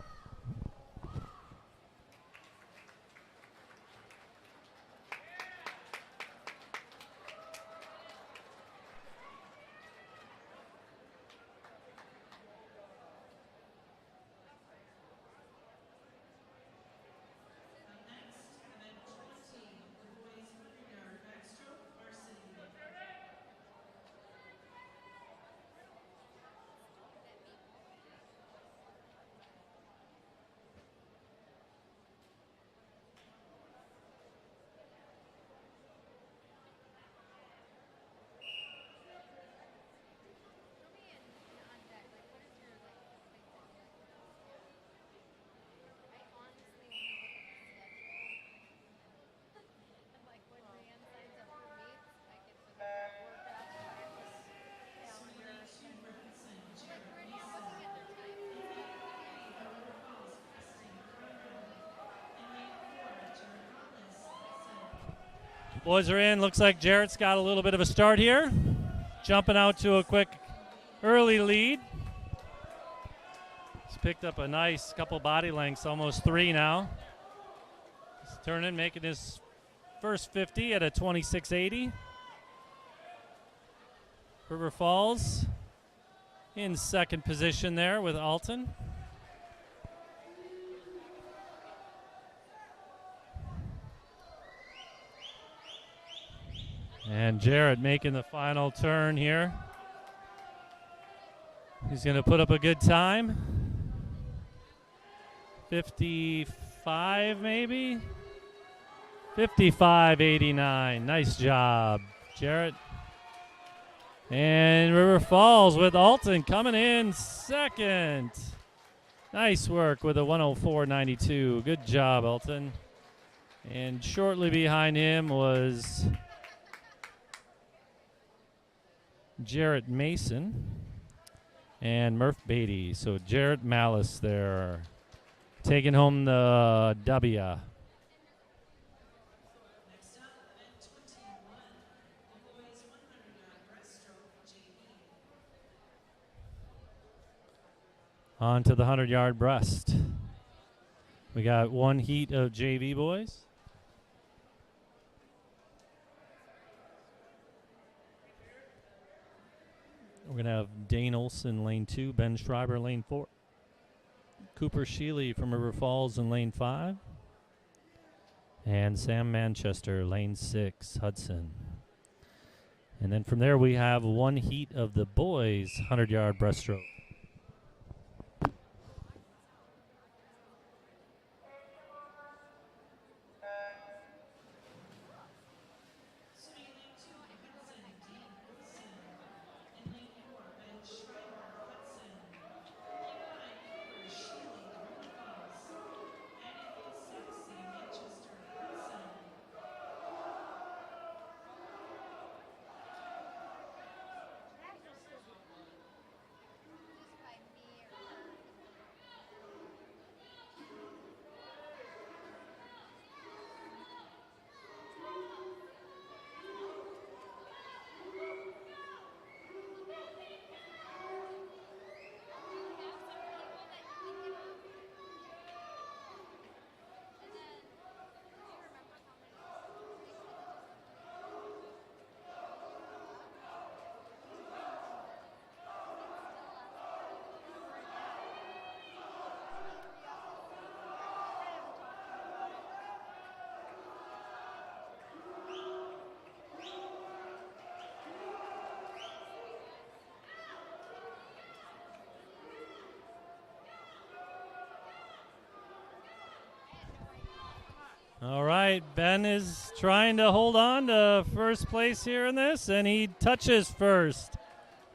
Boys are in. Looks like Jarrett's got a little bit of a start here. Jumping out to a quick early lead. He's picked up a nice couple body lengths, almost 3 now. He's turning, making his first 50 at a 26.80. River Falls in second position there with Alton. And Jarrett making the final turn here. He's going to put up a good time. 55 maybe? 55.89. Nice job, Jarrett. And River Falls with Alton coming in second. Nice work with a 104.92. Good job, Alton. And shortly behind him was Jarrett Mason and Murph Beatty. So Jarrett Malice there taking home the W. Next up, event 21, the boys 100-yard breaststroke JV. On to the 100-yard breast. We got one heat of JV boys. We're going to have Dane Olson, lane 2, Ben Schreiber, lane 4. Cooper Sheely from River Falls in lane 5. And Sam Manchester, lane 6, Hudson. And then from there we have one heat of the boys' 100-yard breaststroke. Swimming lane 2, Hudson, Dean Wilson. In lane 4, Ben Schreiber, Hudson. Lane 5, Cooper Sheely, River Falls. And in lane 6, Sam Manchester, Hudson. All right, Ben is trying to hold on to first place here in this, and he touches first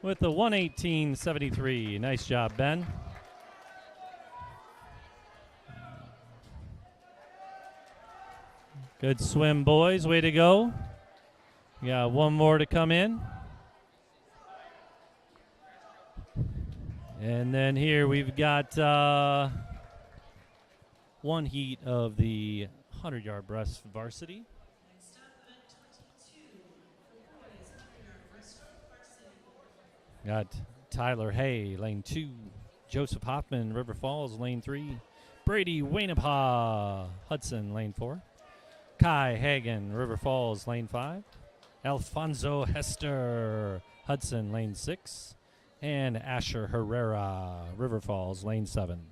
with the 118.73. Nice job, Ben. Good swim, boys. Way to go. We got one more to come in. And then here we've got one heat of the 100-yard breast varsity. Next up, event 22, the boys 100-yard breaststroke varsity. Got Tyler Hay, lane 2. Joseph Hoffman, River Falls, lane 3. Brady Wainapa, Hudson, lane 4. Kai Hagen, River Falls, lane 5. Alfonso Hester, Hudson, lane 6. And Asher Herrera, River Falls, lane 7.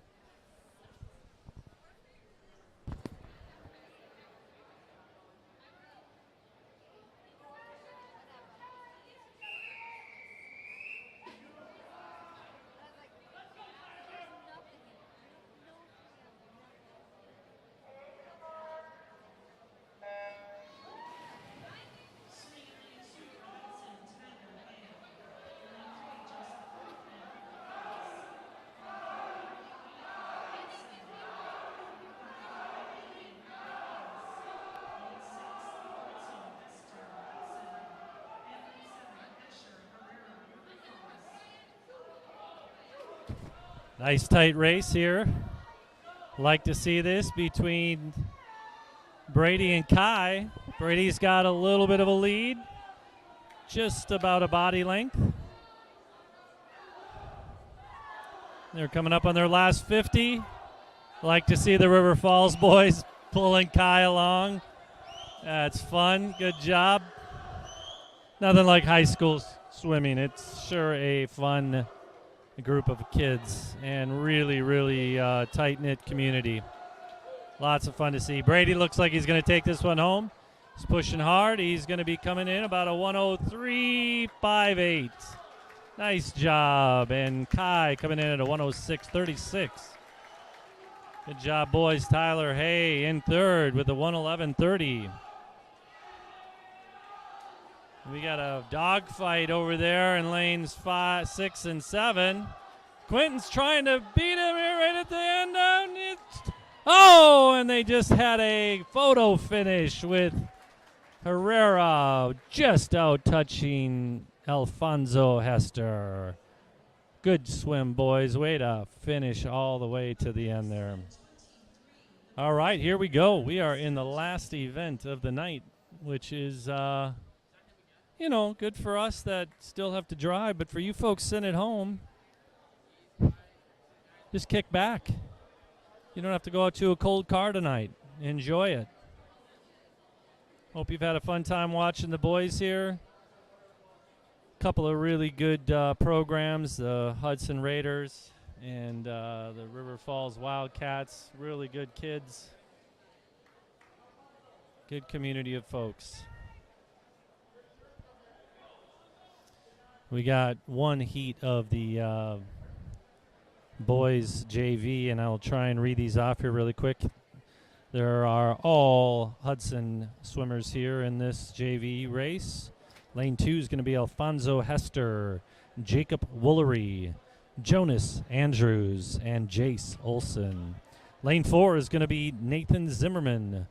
Swimming in lane 2 for Hudson, Tyler Hay. In lane 3, Joseph Hoffman, River Falls. Nice tight race here. Like to see this between Brady and Kai. Brady's got a little bit of a lead, just about a body length. They're coming up on their last 50. Like to see the River Falls boys pulling Kai along. That's fun. Good job. Nothing like high school swimming. It's sure a fun group of kids and really, really tight-knit community. Lots of fun to see. Brady looks like he's going to take this one home. He's pushing hard. He's going to be coming in about a 103.58. Nice job. And Kai coming in at a 106.36. Good job, boys. Tyler Hay in third with a 111.30. We got a dogfight over there in lanes 5, 6, and 7. Quentin's trying to beat him here right at the end. Oh, and they just had a photo finish with Herrera just out touching Alfonso Hester. Good swim, boys. Way to finish all the way to the end there. All right, here we go. We are in the last event of the night, which is, good for us that still have to drive. But for you folks sitting at home, just kick back. You don't have to go out to a cold car tonight. Enjoy it. Hope you've had a fun time watching the boys here. Couple of really good programs, the Hudson Raiders and the River Falls Wildcats. Really good kids. Good community of folks. We got one heat of the boys JV, and I'll try and read these off here really quick. There are all Hudson swimmers here in this JV race. Lane 2 is going to be Alfonso Hester, Jacob Woolery, Jonas Andrews, and Jace Olson. Lane 4 is going to be Nathan Zimmerman,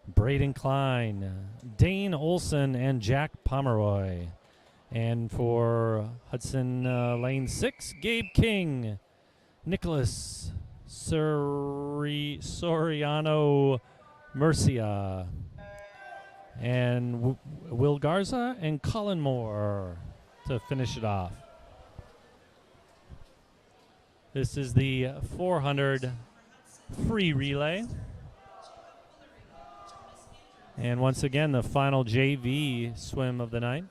Braden Klein, Dane Olson, and Jack Pomeroy. And for Hudson Lane 6, Gabe King, Nicholas Soriano Murcia, and Will Garza and Colin Moore to finish it off. This is the 400 free relay. And once again, the final JV swim of the night.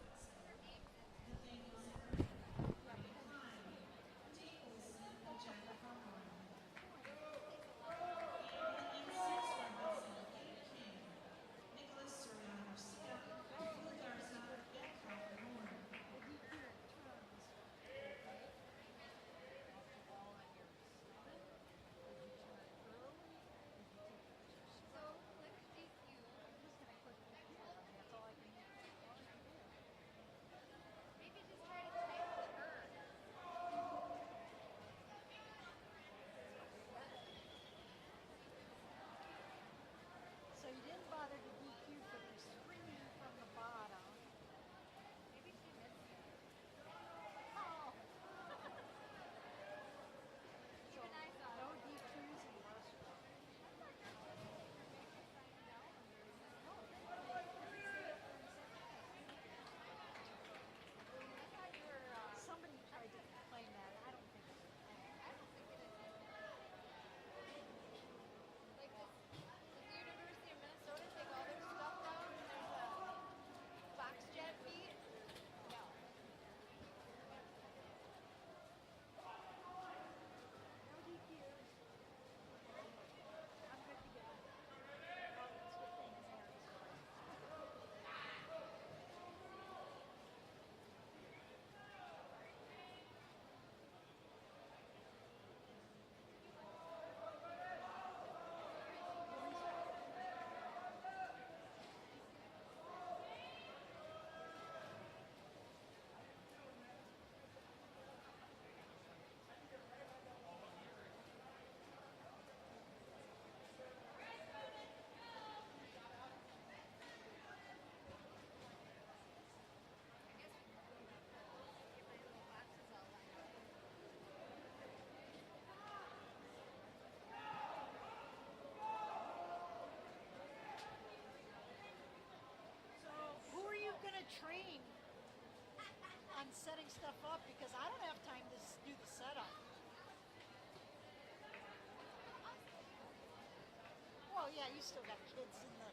still got kids in the.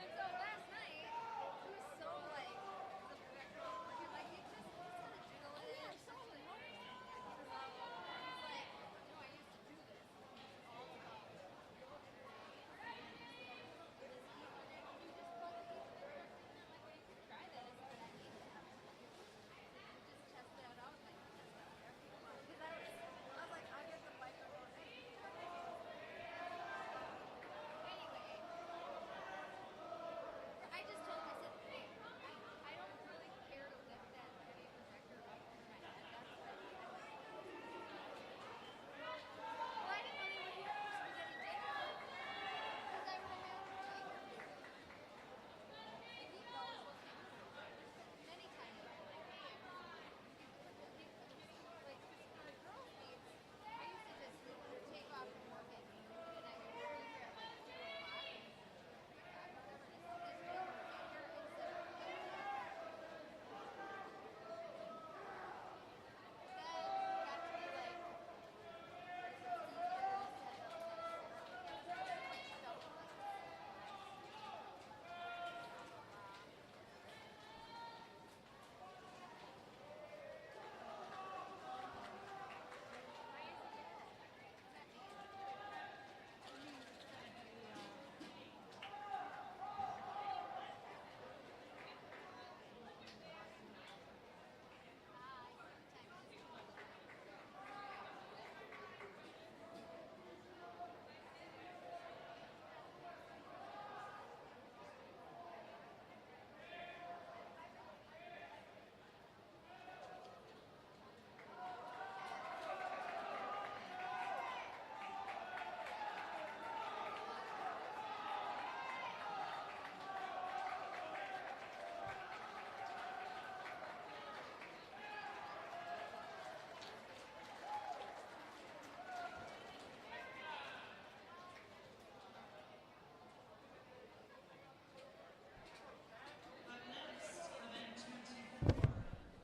And so last night, he was so like, the director was working, like, you just gotta jiggle it. Yeah, so like, he's like, no, I used to do this. It's all about your energy. It is ether, and you just plug the ether. And I'm like, well, you can try this, but I hate that. You just test that out, and I can test out there if you want. Because I was like, I'll get the microphone. Anyway. I just told him, I said, hey, I don't really care to lift that heavy projector up over my head. That's what I like. Well, I didn't know he would hear it that he did it. Because I would have had him take it. And he knows what many times I'm like, hey, you can put the thing, like, for the girls' beats, I used to just take off from work at noon, and I would be here at like 2 o'clock.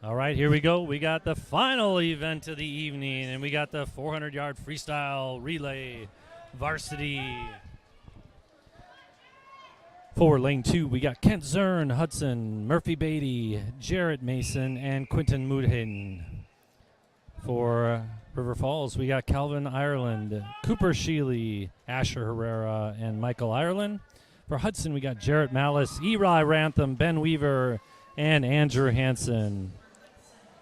All right, here we go. We got the final event of the evening, and we got the 400-yard freestyle relay varsity. For lane 2, we got Kent Zern, Hudson, Murphy Beatty, Jarrett Mason, and Quinton Moodhayden. For River Falls, we got Calvin Ireland, Cooper Sheely, Asher Herrera, and Michael Ireland. For Hudson, we got Jarrett Malice, Eli Rantham, Ben Weaver, and Andrew Hansen.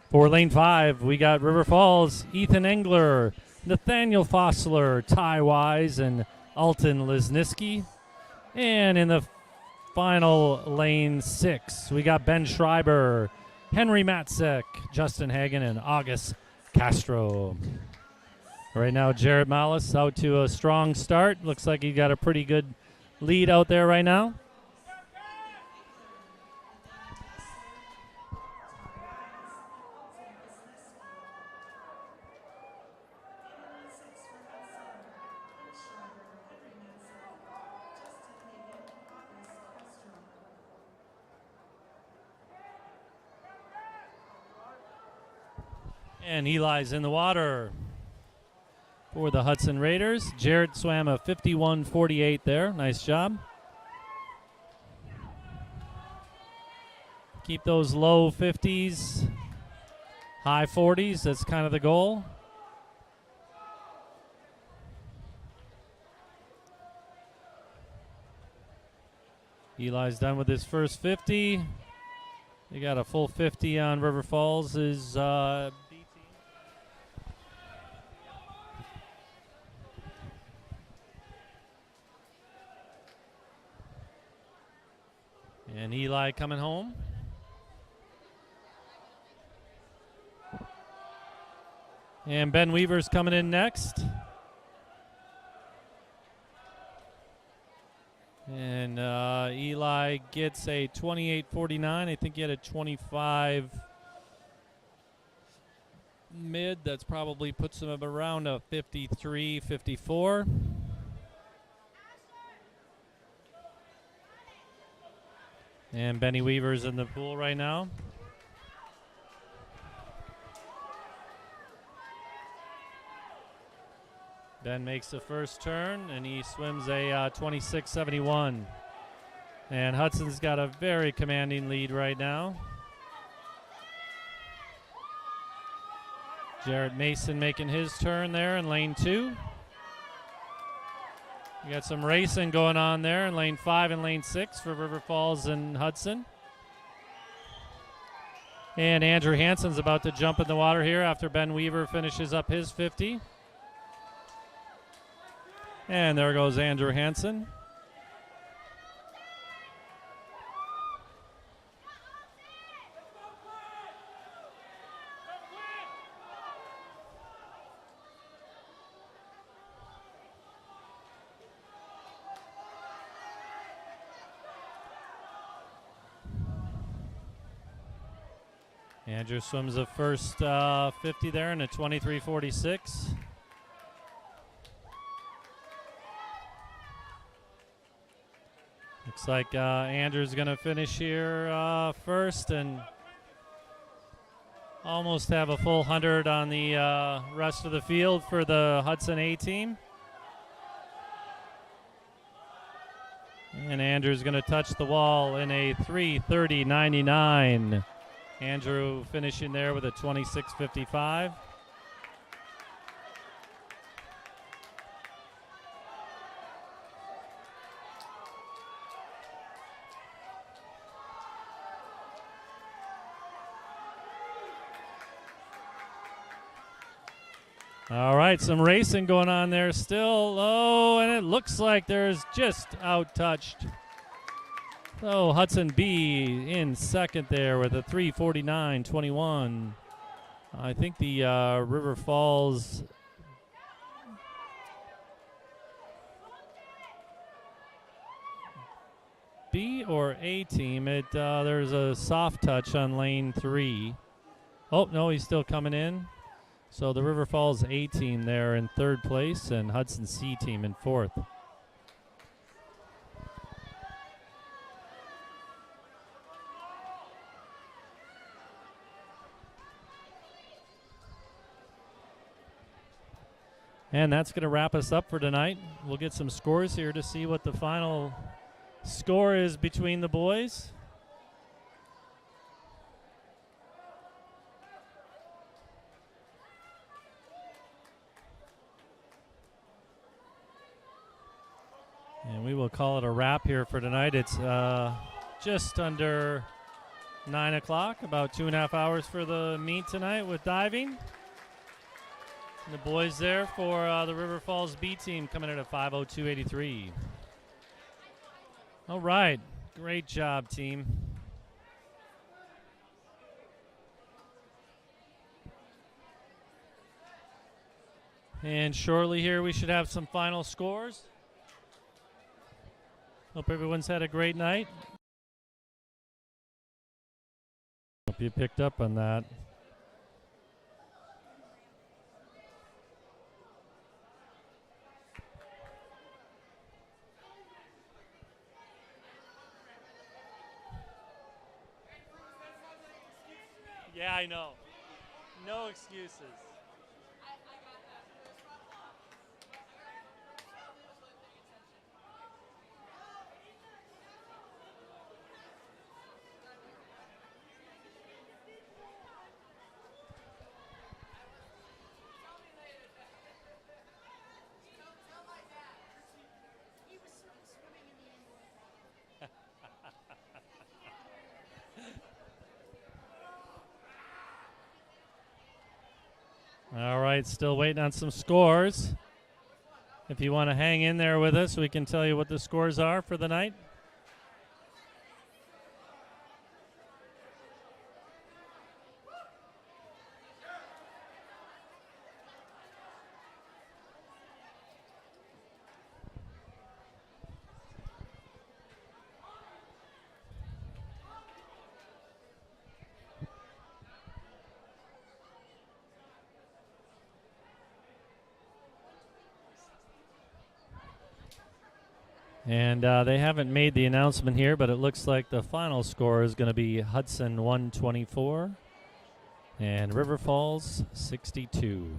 For lane 5, we got River Falls, Ethan Engler, Nathaniel Fossler, Ty Wise, and Alton Lisniski. And in the final lane 6, we got Ben Schreiber, Henry Matzek, Justin Hagen, and August Castro. Right now, Jarrett Malice out to a strong start. Looks like he got a pretty good lead out there right now. And Eli's in the water for the Hudson Raiders. Jarrett swam a 51.48 there. Nice job. Keep those low 50s, high 40s. That's kind of the goal. Eli's done with his first 50. They got a full 50 on River Falls' B team. And Eli coming home. And Ben Weaver's coming in next. And Eli gets a 28.49. I think he had a 25 mid. That's probably puts him around a 53, 54. And Benny Weaver's in the pool right now. Ben makes the first turn, and he swims a 26.71. And Hudson's got a very commanding lead right now. Jarrett Mason making his turn there in lane 2. We got some racing going on there in lane 5 and lane 6 for River Falls and Hudson. And Andrew Hansen's about to jump in the water here after Ben Weaver finishes up his 50. And there goes Andrew Hansen. Andrew swims the first 50 there in a 23.46. Looks like Andrew's going to finish here first and almost have a full 100 on the rest of the field for the Hudson A team. And Andrew's going to touch the wall in a 3:30.99. Andrew finishing there with a 26.55. All right, some racing going on there still. Oh, and it looks like there's just out-touched. So Hudson B in second there with a 3:49.21. I think the River Falls B or A team. There's a soft touch on lane 3. Oh, no, he's still coming in. So the River Falls A team there in third place and Hudson C team in fourth. And that's going to wrap us up for tonight. We'll get some scores here to see what the final score is between the boys. And we will call it a wrap here for tonight. It's just under 9 o'clock, about 2.5 hours for the meet tonight with diving. And the boys there for the River Falls B team coming in at 5:02.83. All right, great job, team. And shortly here we should have some final scores. Hope everyone's had a great night. Hope you picked up on that. Yeah, I know. No excuses. All right, still waiting on some scores. If you want to hang in there with us, we can tell you what the scores are for the night. And they haven't made the announcement here, but it looks like the final score is going to be Hudson 124 and River Falls 62.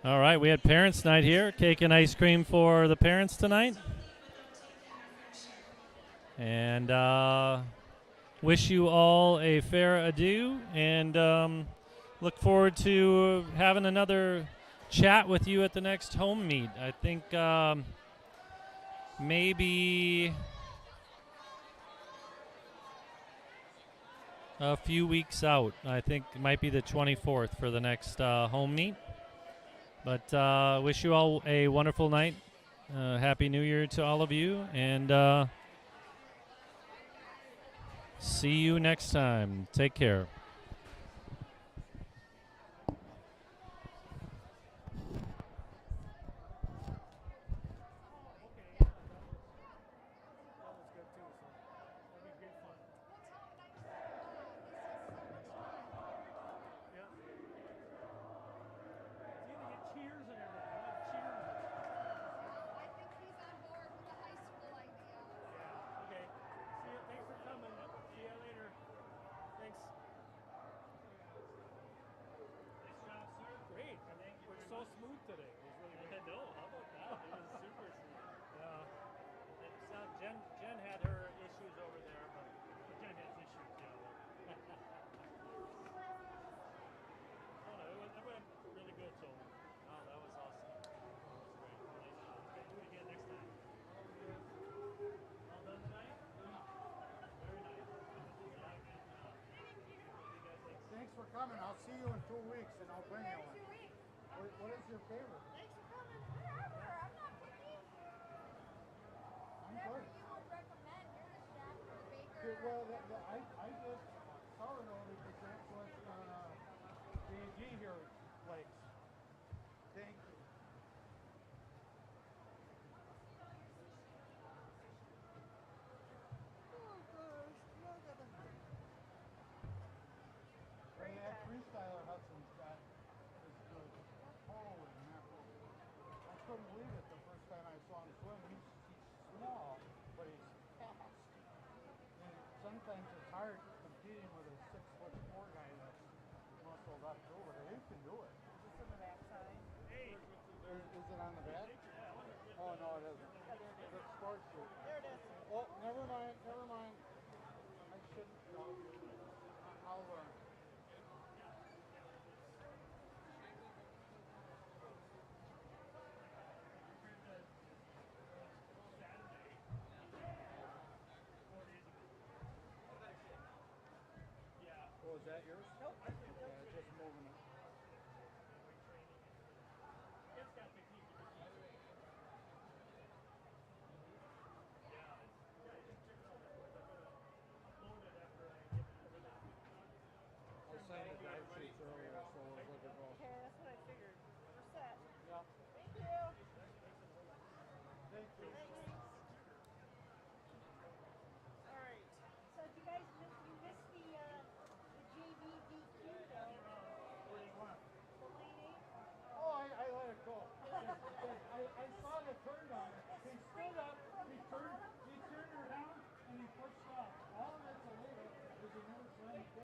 All right, we had Parents' Night here. Cake and ice cream for the parents tonight. And wish you all a fair adieu, and look forward to having another chat with you at the next home meet. I think maybe a few weeks out. I think it might be the 24th for the next home meet. But wish you all a wonderful night. Happy New Year to all of you, and see you next time. Take care. Jen had her issues over there, but Jen has issues, yeah. Oh no, it went really good, so. Oh, that was awesome. That was great. Nice job. Okay, do it again next time. All done tonight? Very nice. Yeah, good job. Thanks for coming. I'll see you in 2 weeks, and I'll bring you one. What is your favorite? Thanks for coming. Whatever. I'm not picky. I'm Whatever good. you would recommend. You're the chef or the baker. Well, I did sourdough because that's what JG here likes. Thank you. Hey, that freestyler Hudson's got is good. Holy mackerel. I couldn't believe it the first time I saw him swim. He's small, but he's fast. And sometimes it's hard competing with a 6'4" guy that's muscled up too, but he can do it. Is this on the backside? Is it on the back? Oh no, it isn't. The sports shoot. There it is. Oh, never mind, never mind. I shouldn't tell you. I'll learn. Oh, is that yours? Nope. Just moving it. I signed the dive sheets earlier, so we're good to go. Okay, that's what I figured. We're set. Yeah. Thank you. Thank you. All right. So you guys missed the JV DQ though. What do you want? The lady. Oh, I let it go. I saw the turn on it. He stood up, he turned her down, and he pushed off. All of it's illegal because he never signed the